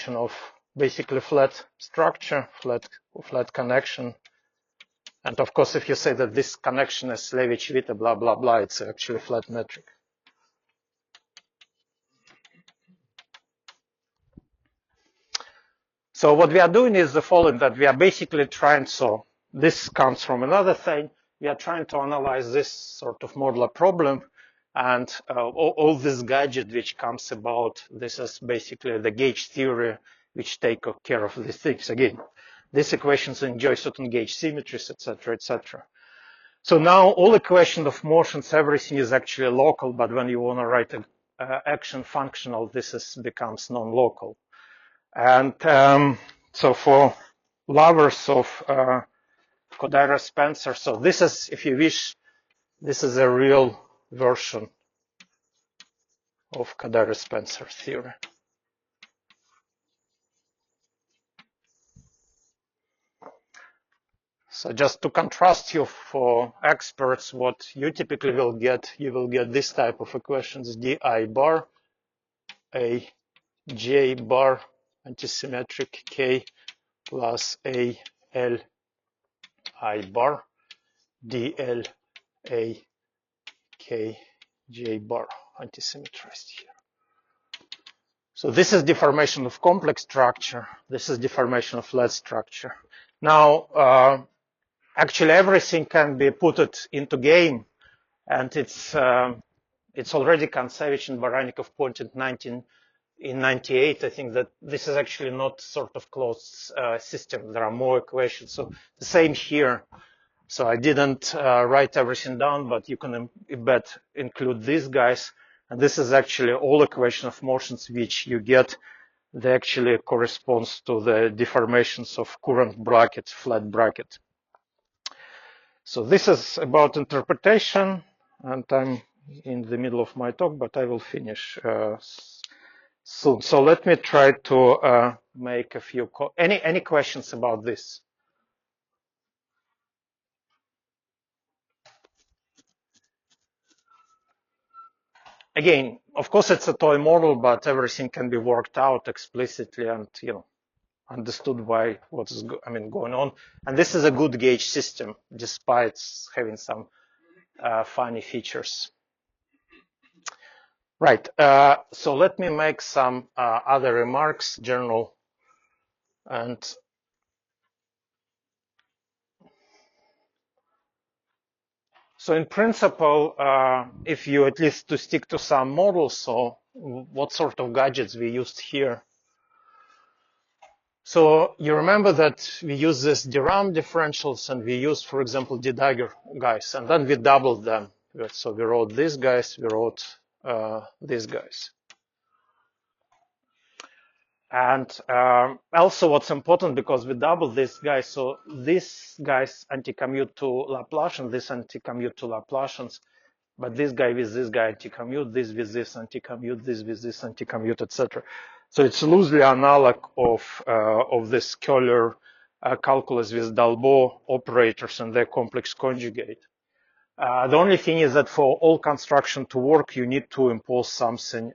of basically flat structure, flat connection. And of course, if you say that this connection is Levi-Civita, blah, blah, blah, it's actually flat metric. So what we are doing is the following, that we are basically trying, so this comes from another thing, we are trying to analyze this sort of modular problem, and all this gadget which comes about, this is basically the gauge theory which take care of these things. Again, these equations enjoy certain gauge symmetries, etc., etc. So now all equation of motions, everything is actually local, but when you want to write an action functional, becomes non-local. And so for lovers of Kodaira-Spencer, so this is, if you wish, this is a real version of Kodaira-Spencer theory. So just to contrast you for experts, what you typically will get, you will get this type of equations, di bar, a j bar, antisymmetric k plus a l I bar, dl a k j bar, antisymmetrized here. So this is deformation of complex structure. This is deformation of flat structure. Now, actually everything can be put into game, and it's already Kontsevich and Barannikov pointed in 98. I think that this is actually not sort of closed system. There are more equations. So the same here. So I didn't write everything down, but you can include these guys. And this is actually all equation of motions which you get. They actually corresponds to the deformations of current bracket, flat bracket. So this is about interpretation, and I'm in the middle of my talk, but I will finish soon. So let me try to make a few, any questions about this? Again, of course, it's a toy model, but everything can be worked out explicitly and, understood why what's going on. And this is a good gauge system, despite having some funny features. Right. So let me make some other remarks, general, and so in principle, if you at least to stick to some models, so what sort of gadgets we used here? So you remember that we use this Durham differentials, and we used, for example, D-dagger guys, and then we doubled them. So we wrote these guys, we wrote these guys. And also what's important, because we double these guys, so these guys anti-commute to Laplacian, this anti-commute to Laplacians, but this guy with this guy anti-commute, this with this anti-commute, this with this anti-commute, etc. So it's loosely analog of this Köhler calculus with Dalbo operators and their complex conjugate. The only thing is that for all construction to work, you need to impose something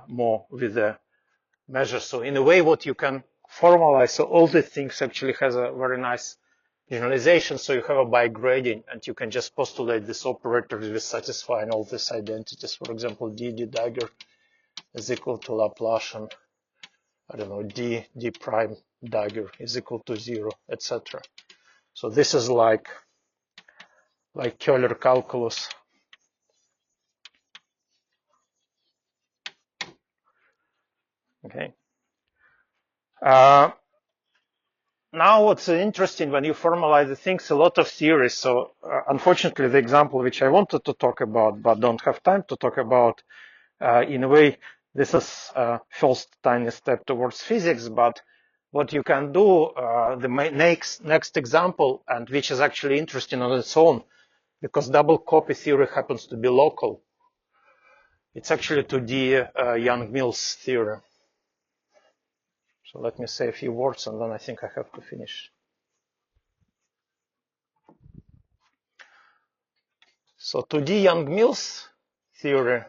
more with the measure. So in a way, what you can formalize, so all the things actually has a very nice generalization. So you have a bigrading, and you can just postulate this operator with satisfying all these identities. For example, d dagger is equal to Laplacian, I don't know, d prime dagger is equal to 0, etc. So this is like Köhler calculus. Okay. now what's interesting when you formalize the things, a lot of theories. So unfortunately, the example which I wanted to talk about, but don't have time to talk about, in a way, this is first tiny step towards physics. But what you can do, the next example, and which is actually interesting on its own, because double copy theory happens to be local. It's actually to the Young-Mills theory. So let me say a few words, and then I think I have to finish. So 2D Young-Mills theory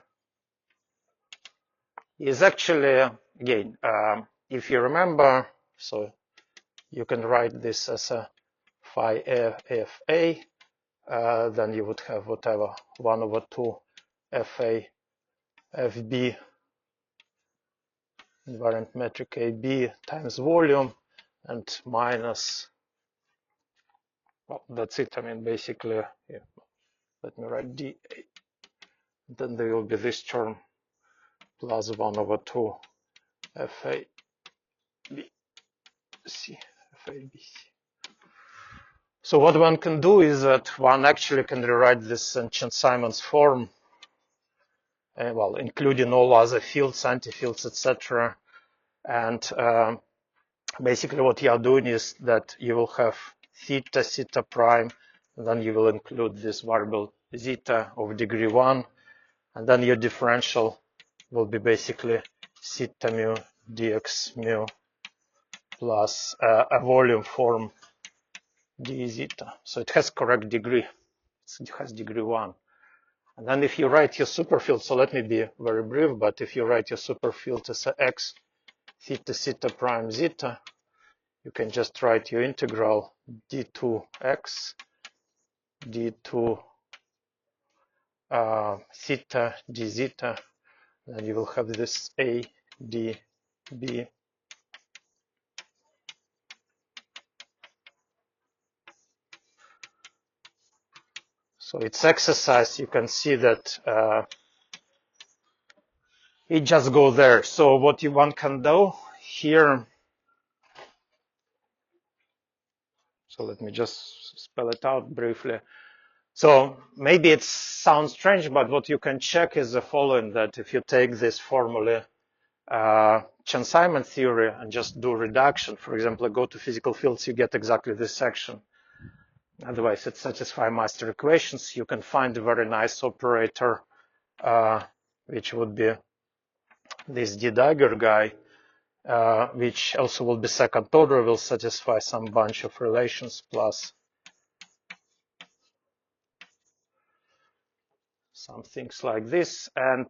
is actually, again, if you remember, so you can write this as a phi FA, then you would have whatever 1 over 2 FA FB invariant metric AB times volume and minus, well, that's it. I mean, basically, yeah, let me write DA. Then there will be this term plus 1 over 2 FABC, FABC. So what one can do is that one actually can rewrite this in Chern-Simons form, well, including all other fields, antifields, etc. And basically what you are doing is that you will have theta, theta prime, and then you will include this variable zeta of degree 1, and then your differential will be basically theta mu dx mu plus a volume form d zeta. So it has correct degree. It has degree 1. And then if you write your superfield, so let me be very brief, but if you write your superfield as a x theta theta prime zeta, you can just write your integral d2x d2 theta d zeta, then you will have this a d b. So it's exercise. You can see that it just go there. So what one can do here, so let me just spell it out briefly. So maybe it sounds strange, but what you can check is the following, that if you take this formula, Chern-Simons theory, and just do reduction, for example, go to physical fields, you get exactly this section. Otherwise, it satisfies master equations. You can find a very nice operator, which would be this D-Dagger guy, which also will be second order, will satisfy some bunch of relations plus some things like this. And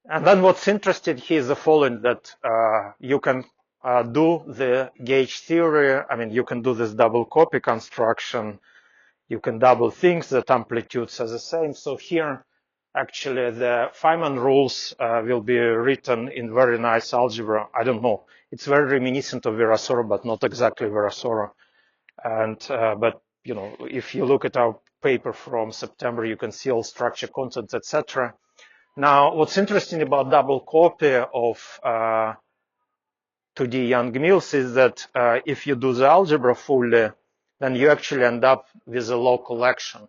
then what's interesting here is the following, that you can do the gauge theory. I mean, you can do this double copy construction. You can double things that amplitudes are the same. So here, actually, the Feynman rules will be written in very nice algebra. I don't know. It's very reminiscent of Virasoro, but not exactly Virasoro. And but you know, if you look at our paper from September, you can see all structure, content, etc. Now, what's interesting about double copy of 2D Young-Mills is that if you do the algebra fully, then you actually end up with a local action.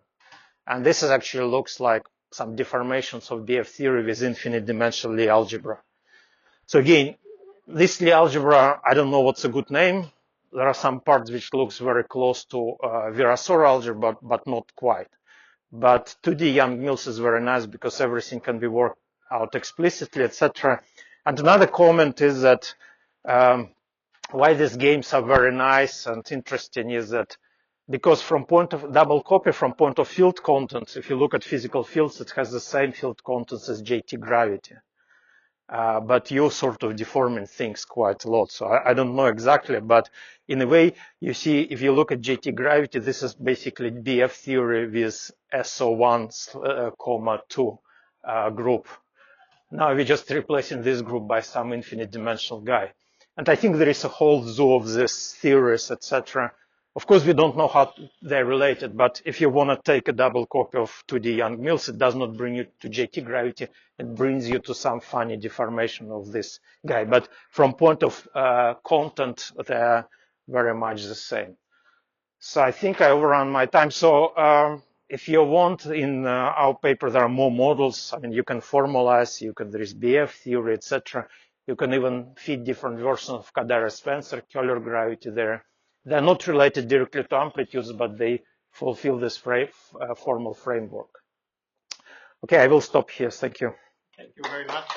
And this is actually looks like some deformations of BF theory with infinite dimensional Lie algebra. So again, this Lie algebra, I don't know what's a good name. There are some parts which looks very close to Virasoro algebra, but not quite. But 2D Young-Mills is very nice because everything can be worked out explicitly, etc. And another comment is that why these games are very nice and interesting is that because from point of double copy, from point of field contents, if you look at physical fields, it has the same field contents as JT gravity. But you're sort of deforming things quite a lot. So I don't know exactly, but in a way, you see, if you look at JT gravity, this is basically BF theory with SO1, 2 group. Now we're just replacing this group by some infinite dimensional guy. And I think there is a whole zoo of these theories, etc. Of course, we don't know how they're related, but if you want to take a double copy of 2D Young-Mills, it does not bring you to JT gravity. It brings you to some funny deformation of this guy. But from point of content, they're very much the same. So I think I overrun my time. So if you want, in our paper, there are more models. I mean, you can formalize, there is BF theory, etc. You can even feed different versions of Kadara-Spencer, Keller gravity there. They're not related directly to amplitudes, but they fulfill this formal framework. Okay, I will stop here. Thank you. Thank you very much.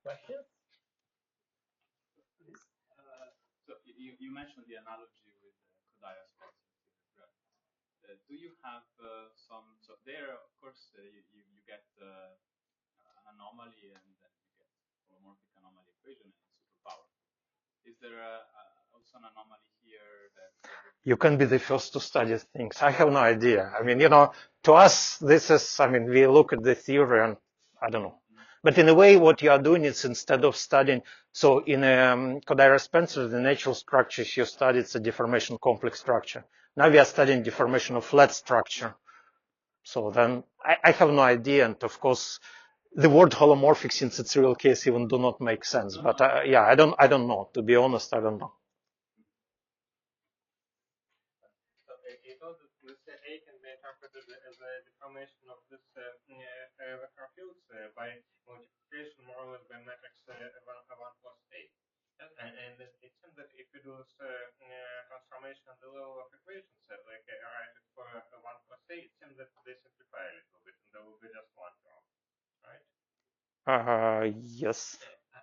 Questions? Please. So you mentioned the analogy with Kodaira-Spencer. Do you have some? So there, of course, you get an anomaly, and then you get holomorphic anomaly equation, and it's super powerful. Is there also an anomaly here that you can be the first to study things? I have no idea. I mean, to us, this is, I mean, we look at the theory and I don't know. But in a way, what you are doing is instead of studying, so in Kodaira-Spencer, the natural structures you study, it's a deformation complex structure. Now we are studying deformation of flat structure. So then I have no idea. And of course, the word holomorphic, since it's a real case, even do not make sense. But yeah, I don't know. To be honest, I don't know. So you know that this A can be interpreted as a deformation of this vector fields by multiplication more or less by matrix 1 plus A. And it seems that if you do this transformation at the level of equations, like write it for 1 plus A, it seems that they simplify a little bit, and there will be just one term, right? Yes.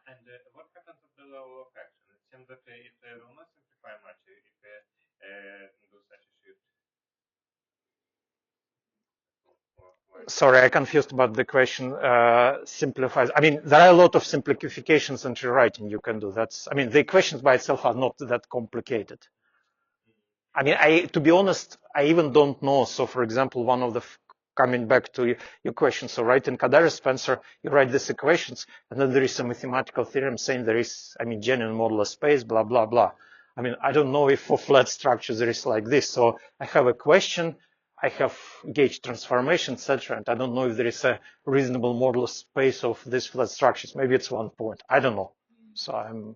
And what happens at the level of action? It seems that it will not simplify much if do such a shift. Sorry, I confused about the question. Simplifies. I mean, there are a lot of simplifications and rewriting you can do. I mean, the equations by itself are not that complicated. I mean, to be honest, I even don't know. So, for example, one of the coming back to your question. So, right in Kodaira-Spencer, you write these equations, and then there is a mathematical theorem saying there is, I mean, genuine modular space, blah, blah, blah. I mean, I don't know if for flat structures there is like this. So I have a question, I have gauge transformation, etc. And I don't know if there is a reasonable modular space of these flat structures. Maybe it's 1 point. I don't know. So I'm.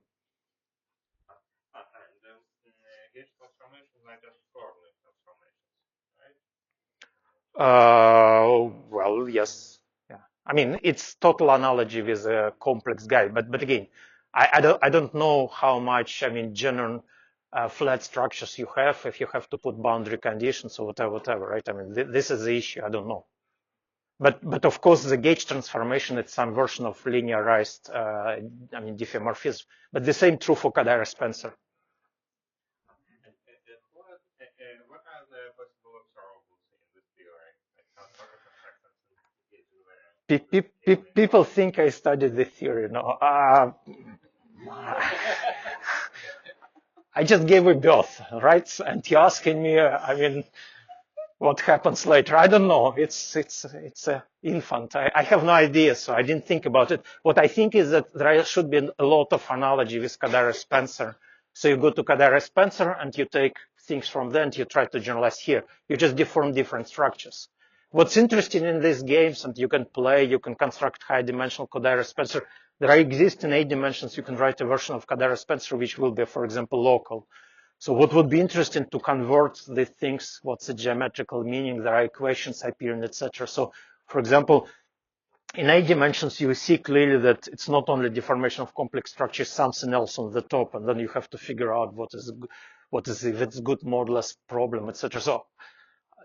Gauge transformations are just coordinate transformations, right? Well, yes. Yeah. I mean, it's total analogy with a complex guy. But again, I don't know how much, I mean, general flat structures you have, if you have to put boundary conditions or whatever, right? I mean, this is the issue. I don't know. But of course, the gauge transformation is some version of linearized, I mean, diffeomorphism. But the same true for Kodaira-Spencer. What are the possible observables in this theory? Like People think I studied the theory. No, I just gave a birth, right? And you're asking me, I mean, what happens later? I don't know. It's an infant. I have no idea, so I didn't think about it. What I think is that there should be a lot of analogy with Kodaira-Spencer. So you go to Kodaira-Spencer and you take things from there and you try to generalize here. You just deform different structures. What's interesting in these games, and you can play, you can construct high-dimensional Kodaira-Spencer. There exist in 8 dimensions. You can write a version of Kodaira-Spencer which will be, for example, local. So what would be interesting to convert the things, what's the geometrical meaning, there are equations appearing, etc. So, for example, in 8 dimensions, you see clearly that it's not only deformation of complex structures, something else on the top, and then you have to figure out what is if it's good modulus problem, etc. So,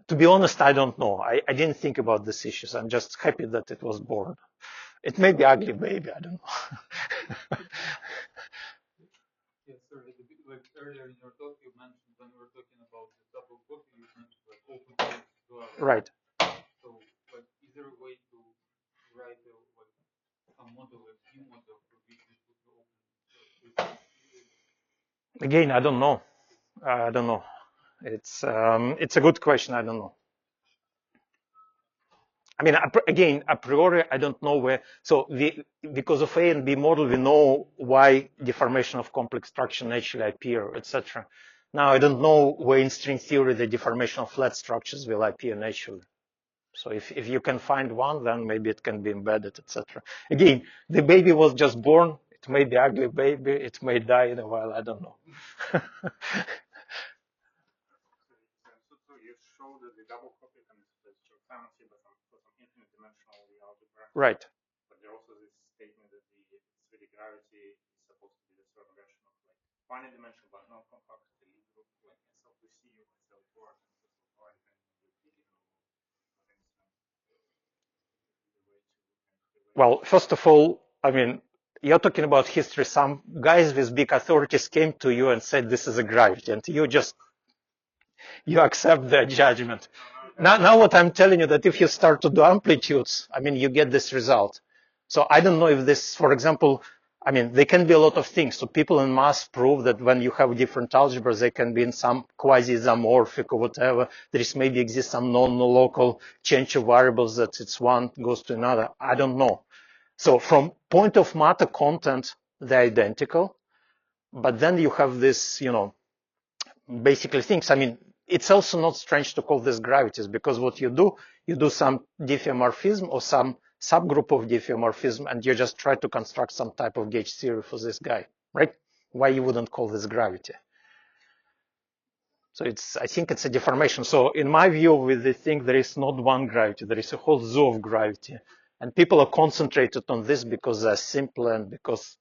to be honest, I don't know. I didn't think about these issues. I'm just happy that it was born. It may be ugly, maybe, I don't know. Yes, sir. Like earlier in your talk, you mentioned when we were talking about the double copy, you mentioned like open case duality. Right. So, like, is there a way to write a model, a view model for which this would be open? Again, I don't know. I don't know. It's a good question. I don't know. I mean, again, a priori, I don't know where. So because of A and B model, we know why deformation of complex structure naturally appear, etc. Now, I don't know where in string theory the deformation of flat structures will appear naturally. So if you can find one, then maybe it can be embedded, etc. Again, the baby was just born. It may be ugly baby. It may die in a while. I don't know. So you show that the double copy can split fancy, but for some infinite dimensional algebra. Right. But there also this statement that the 3D gravity is supposed to be the sort of version of like finite dimensional but not compact group, like SL2C or SL4 and SL4 Well, first of all, I mean, you're talking about history. Some guys with big authorities came to you and said, this is a gravity, and you accept their judgment. Now what I'm telling you that if you start to do amplitudes, I mean, you get this result. So I don't know if this, for example, I mean, there can be a lot of things. So people in math prove that when you have different algebras, they can be in some quasi-isomorphic or whatever. There is maybe exists some non-local change of variables that it's one goes to another. I don't know. So from point of matter content, they're identical. But then you have this, basically things. I mean, it's also not strange to call this gravities because what you do some diffeomorphism or some subgroup of diffeomorphism and you just try to construct some type of gauge theory for this guy, right? Why you wouldn't call this gravity? So I think it's a deformation. So in my view, with the thing, there is not one gravity, there is a whole zoo of gravity. And people are concentrated on this because they're simple and because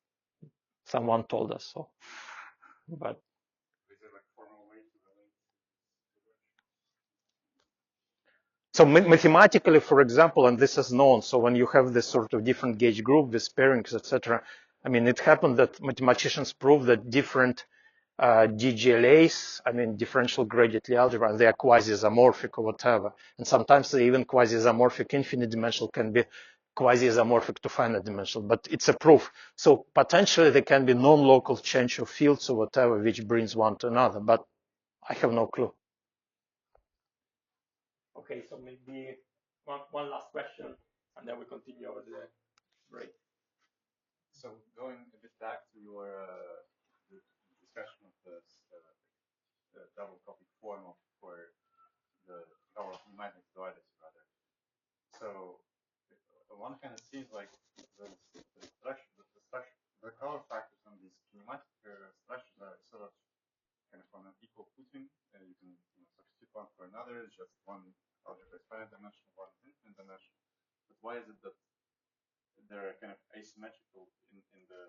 someone told us so. But so mathematically, for example, and this is known, so when you have this sort of different gauge group with pairings, etc., I mean, it happened that mathematicians proved that different DGLAs, I mean, differential gradient algebra, they are quasi-isomorphic or whatever. And sometimes even quasi-isomorphic infinite dimensional can be quasi-isomorphic to finite dimensional, but it's a proof. So potentially there can be non-local change of fields or whatever, which brings one to another, but I have no clue. Okay, so maybe one last question, and then we continue over the break. So going a bit back to your the discussion of the double copy form for the power of magnetic dividers, rather. So one kind of seems like the color factors on these kinematic structures are sort of kind of on an equal footing. You can substitute one for another. It's just one algebra is finite dimensional, one infinite dimensional. But why is it that they're kind of asymmetrical in the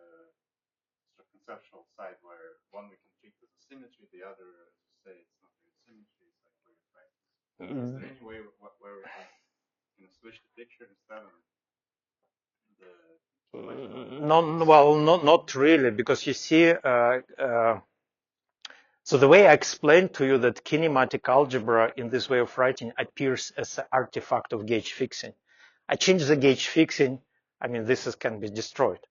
sort of conceptual side, where one we can treat as a symmetry, the other, as you say, it's not really symmetry, it's like weird factors. Is there any way where we can switch the picture instead of the well, not really, because you see, so the way I explained to you that kinematic algebra in this way of writing appears as an artifact of gauge fixing. I change the gauge fixing, I mean, can be destroyed,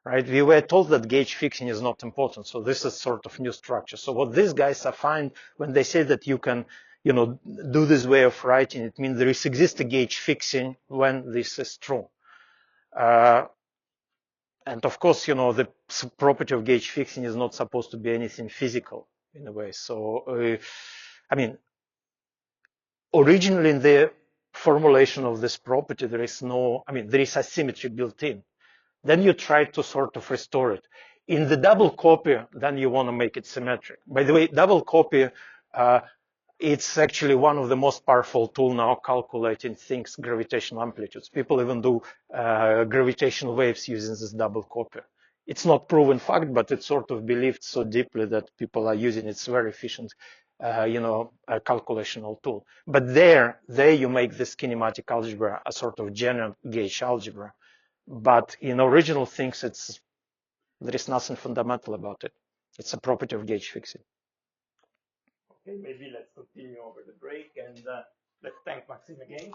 right? We were told that gauge fixing is not important, so this is sort of new structure. So what these guys are find when they say that you can, do this way of writing, it means there exists a gauge fixing when this is true. And of course, the property of gauge fixing is not supposed to be anything physical in a way. So, I mean, originally in the formulation of this property, there is asymmetry built in. Then you try to sort of restore it. In the double copy, then you want to make it symmetric. By the way, double copy, it's actually one of the most powerful tools now calculating things, gravitational amplitudes. People even do gravitational waves using this double copy. It's not proven fact, but it's sort of believed so deeply that people are using it. It's very efficient, a calculational tool. But there you make this kinematic algebra a sort of general gauge algebra. But in original things, there is nothing fundamental about it. It's a property of gauge fixing. Okay, maybe let's continue over the break and let's thank Maxim again.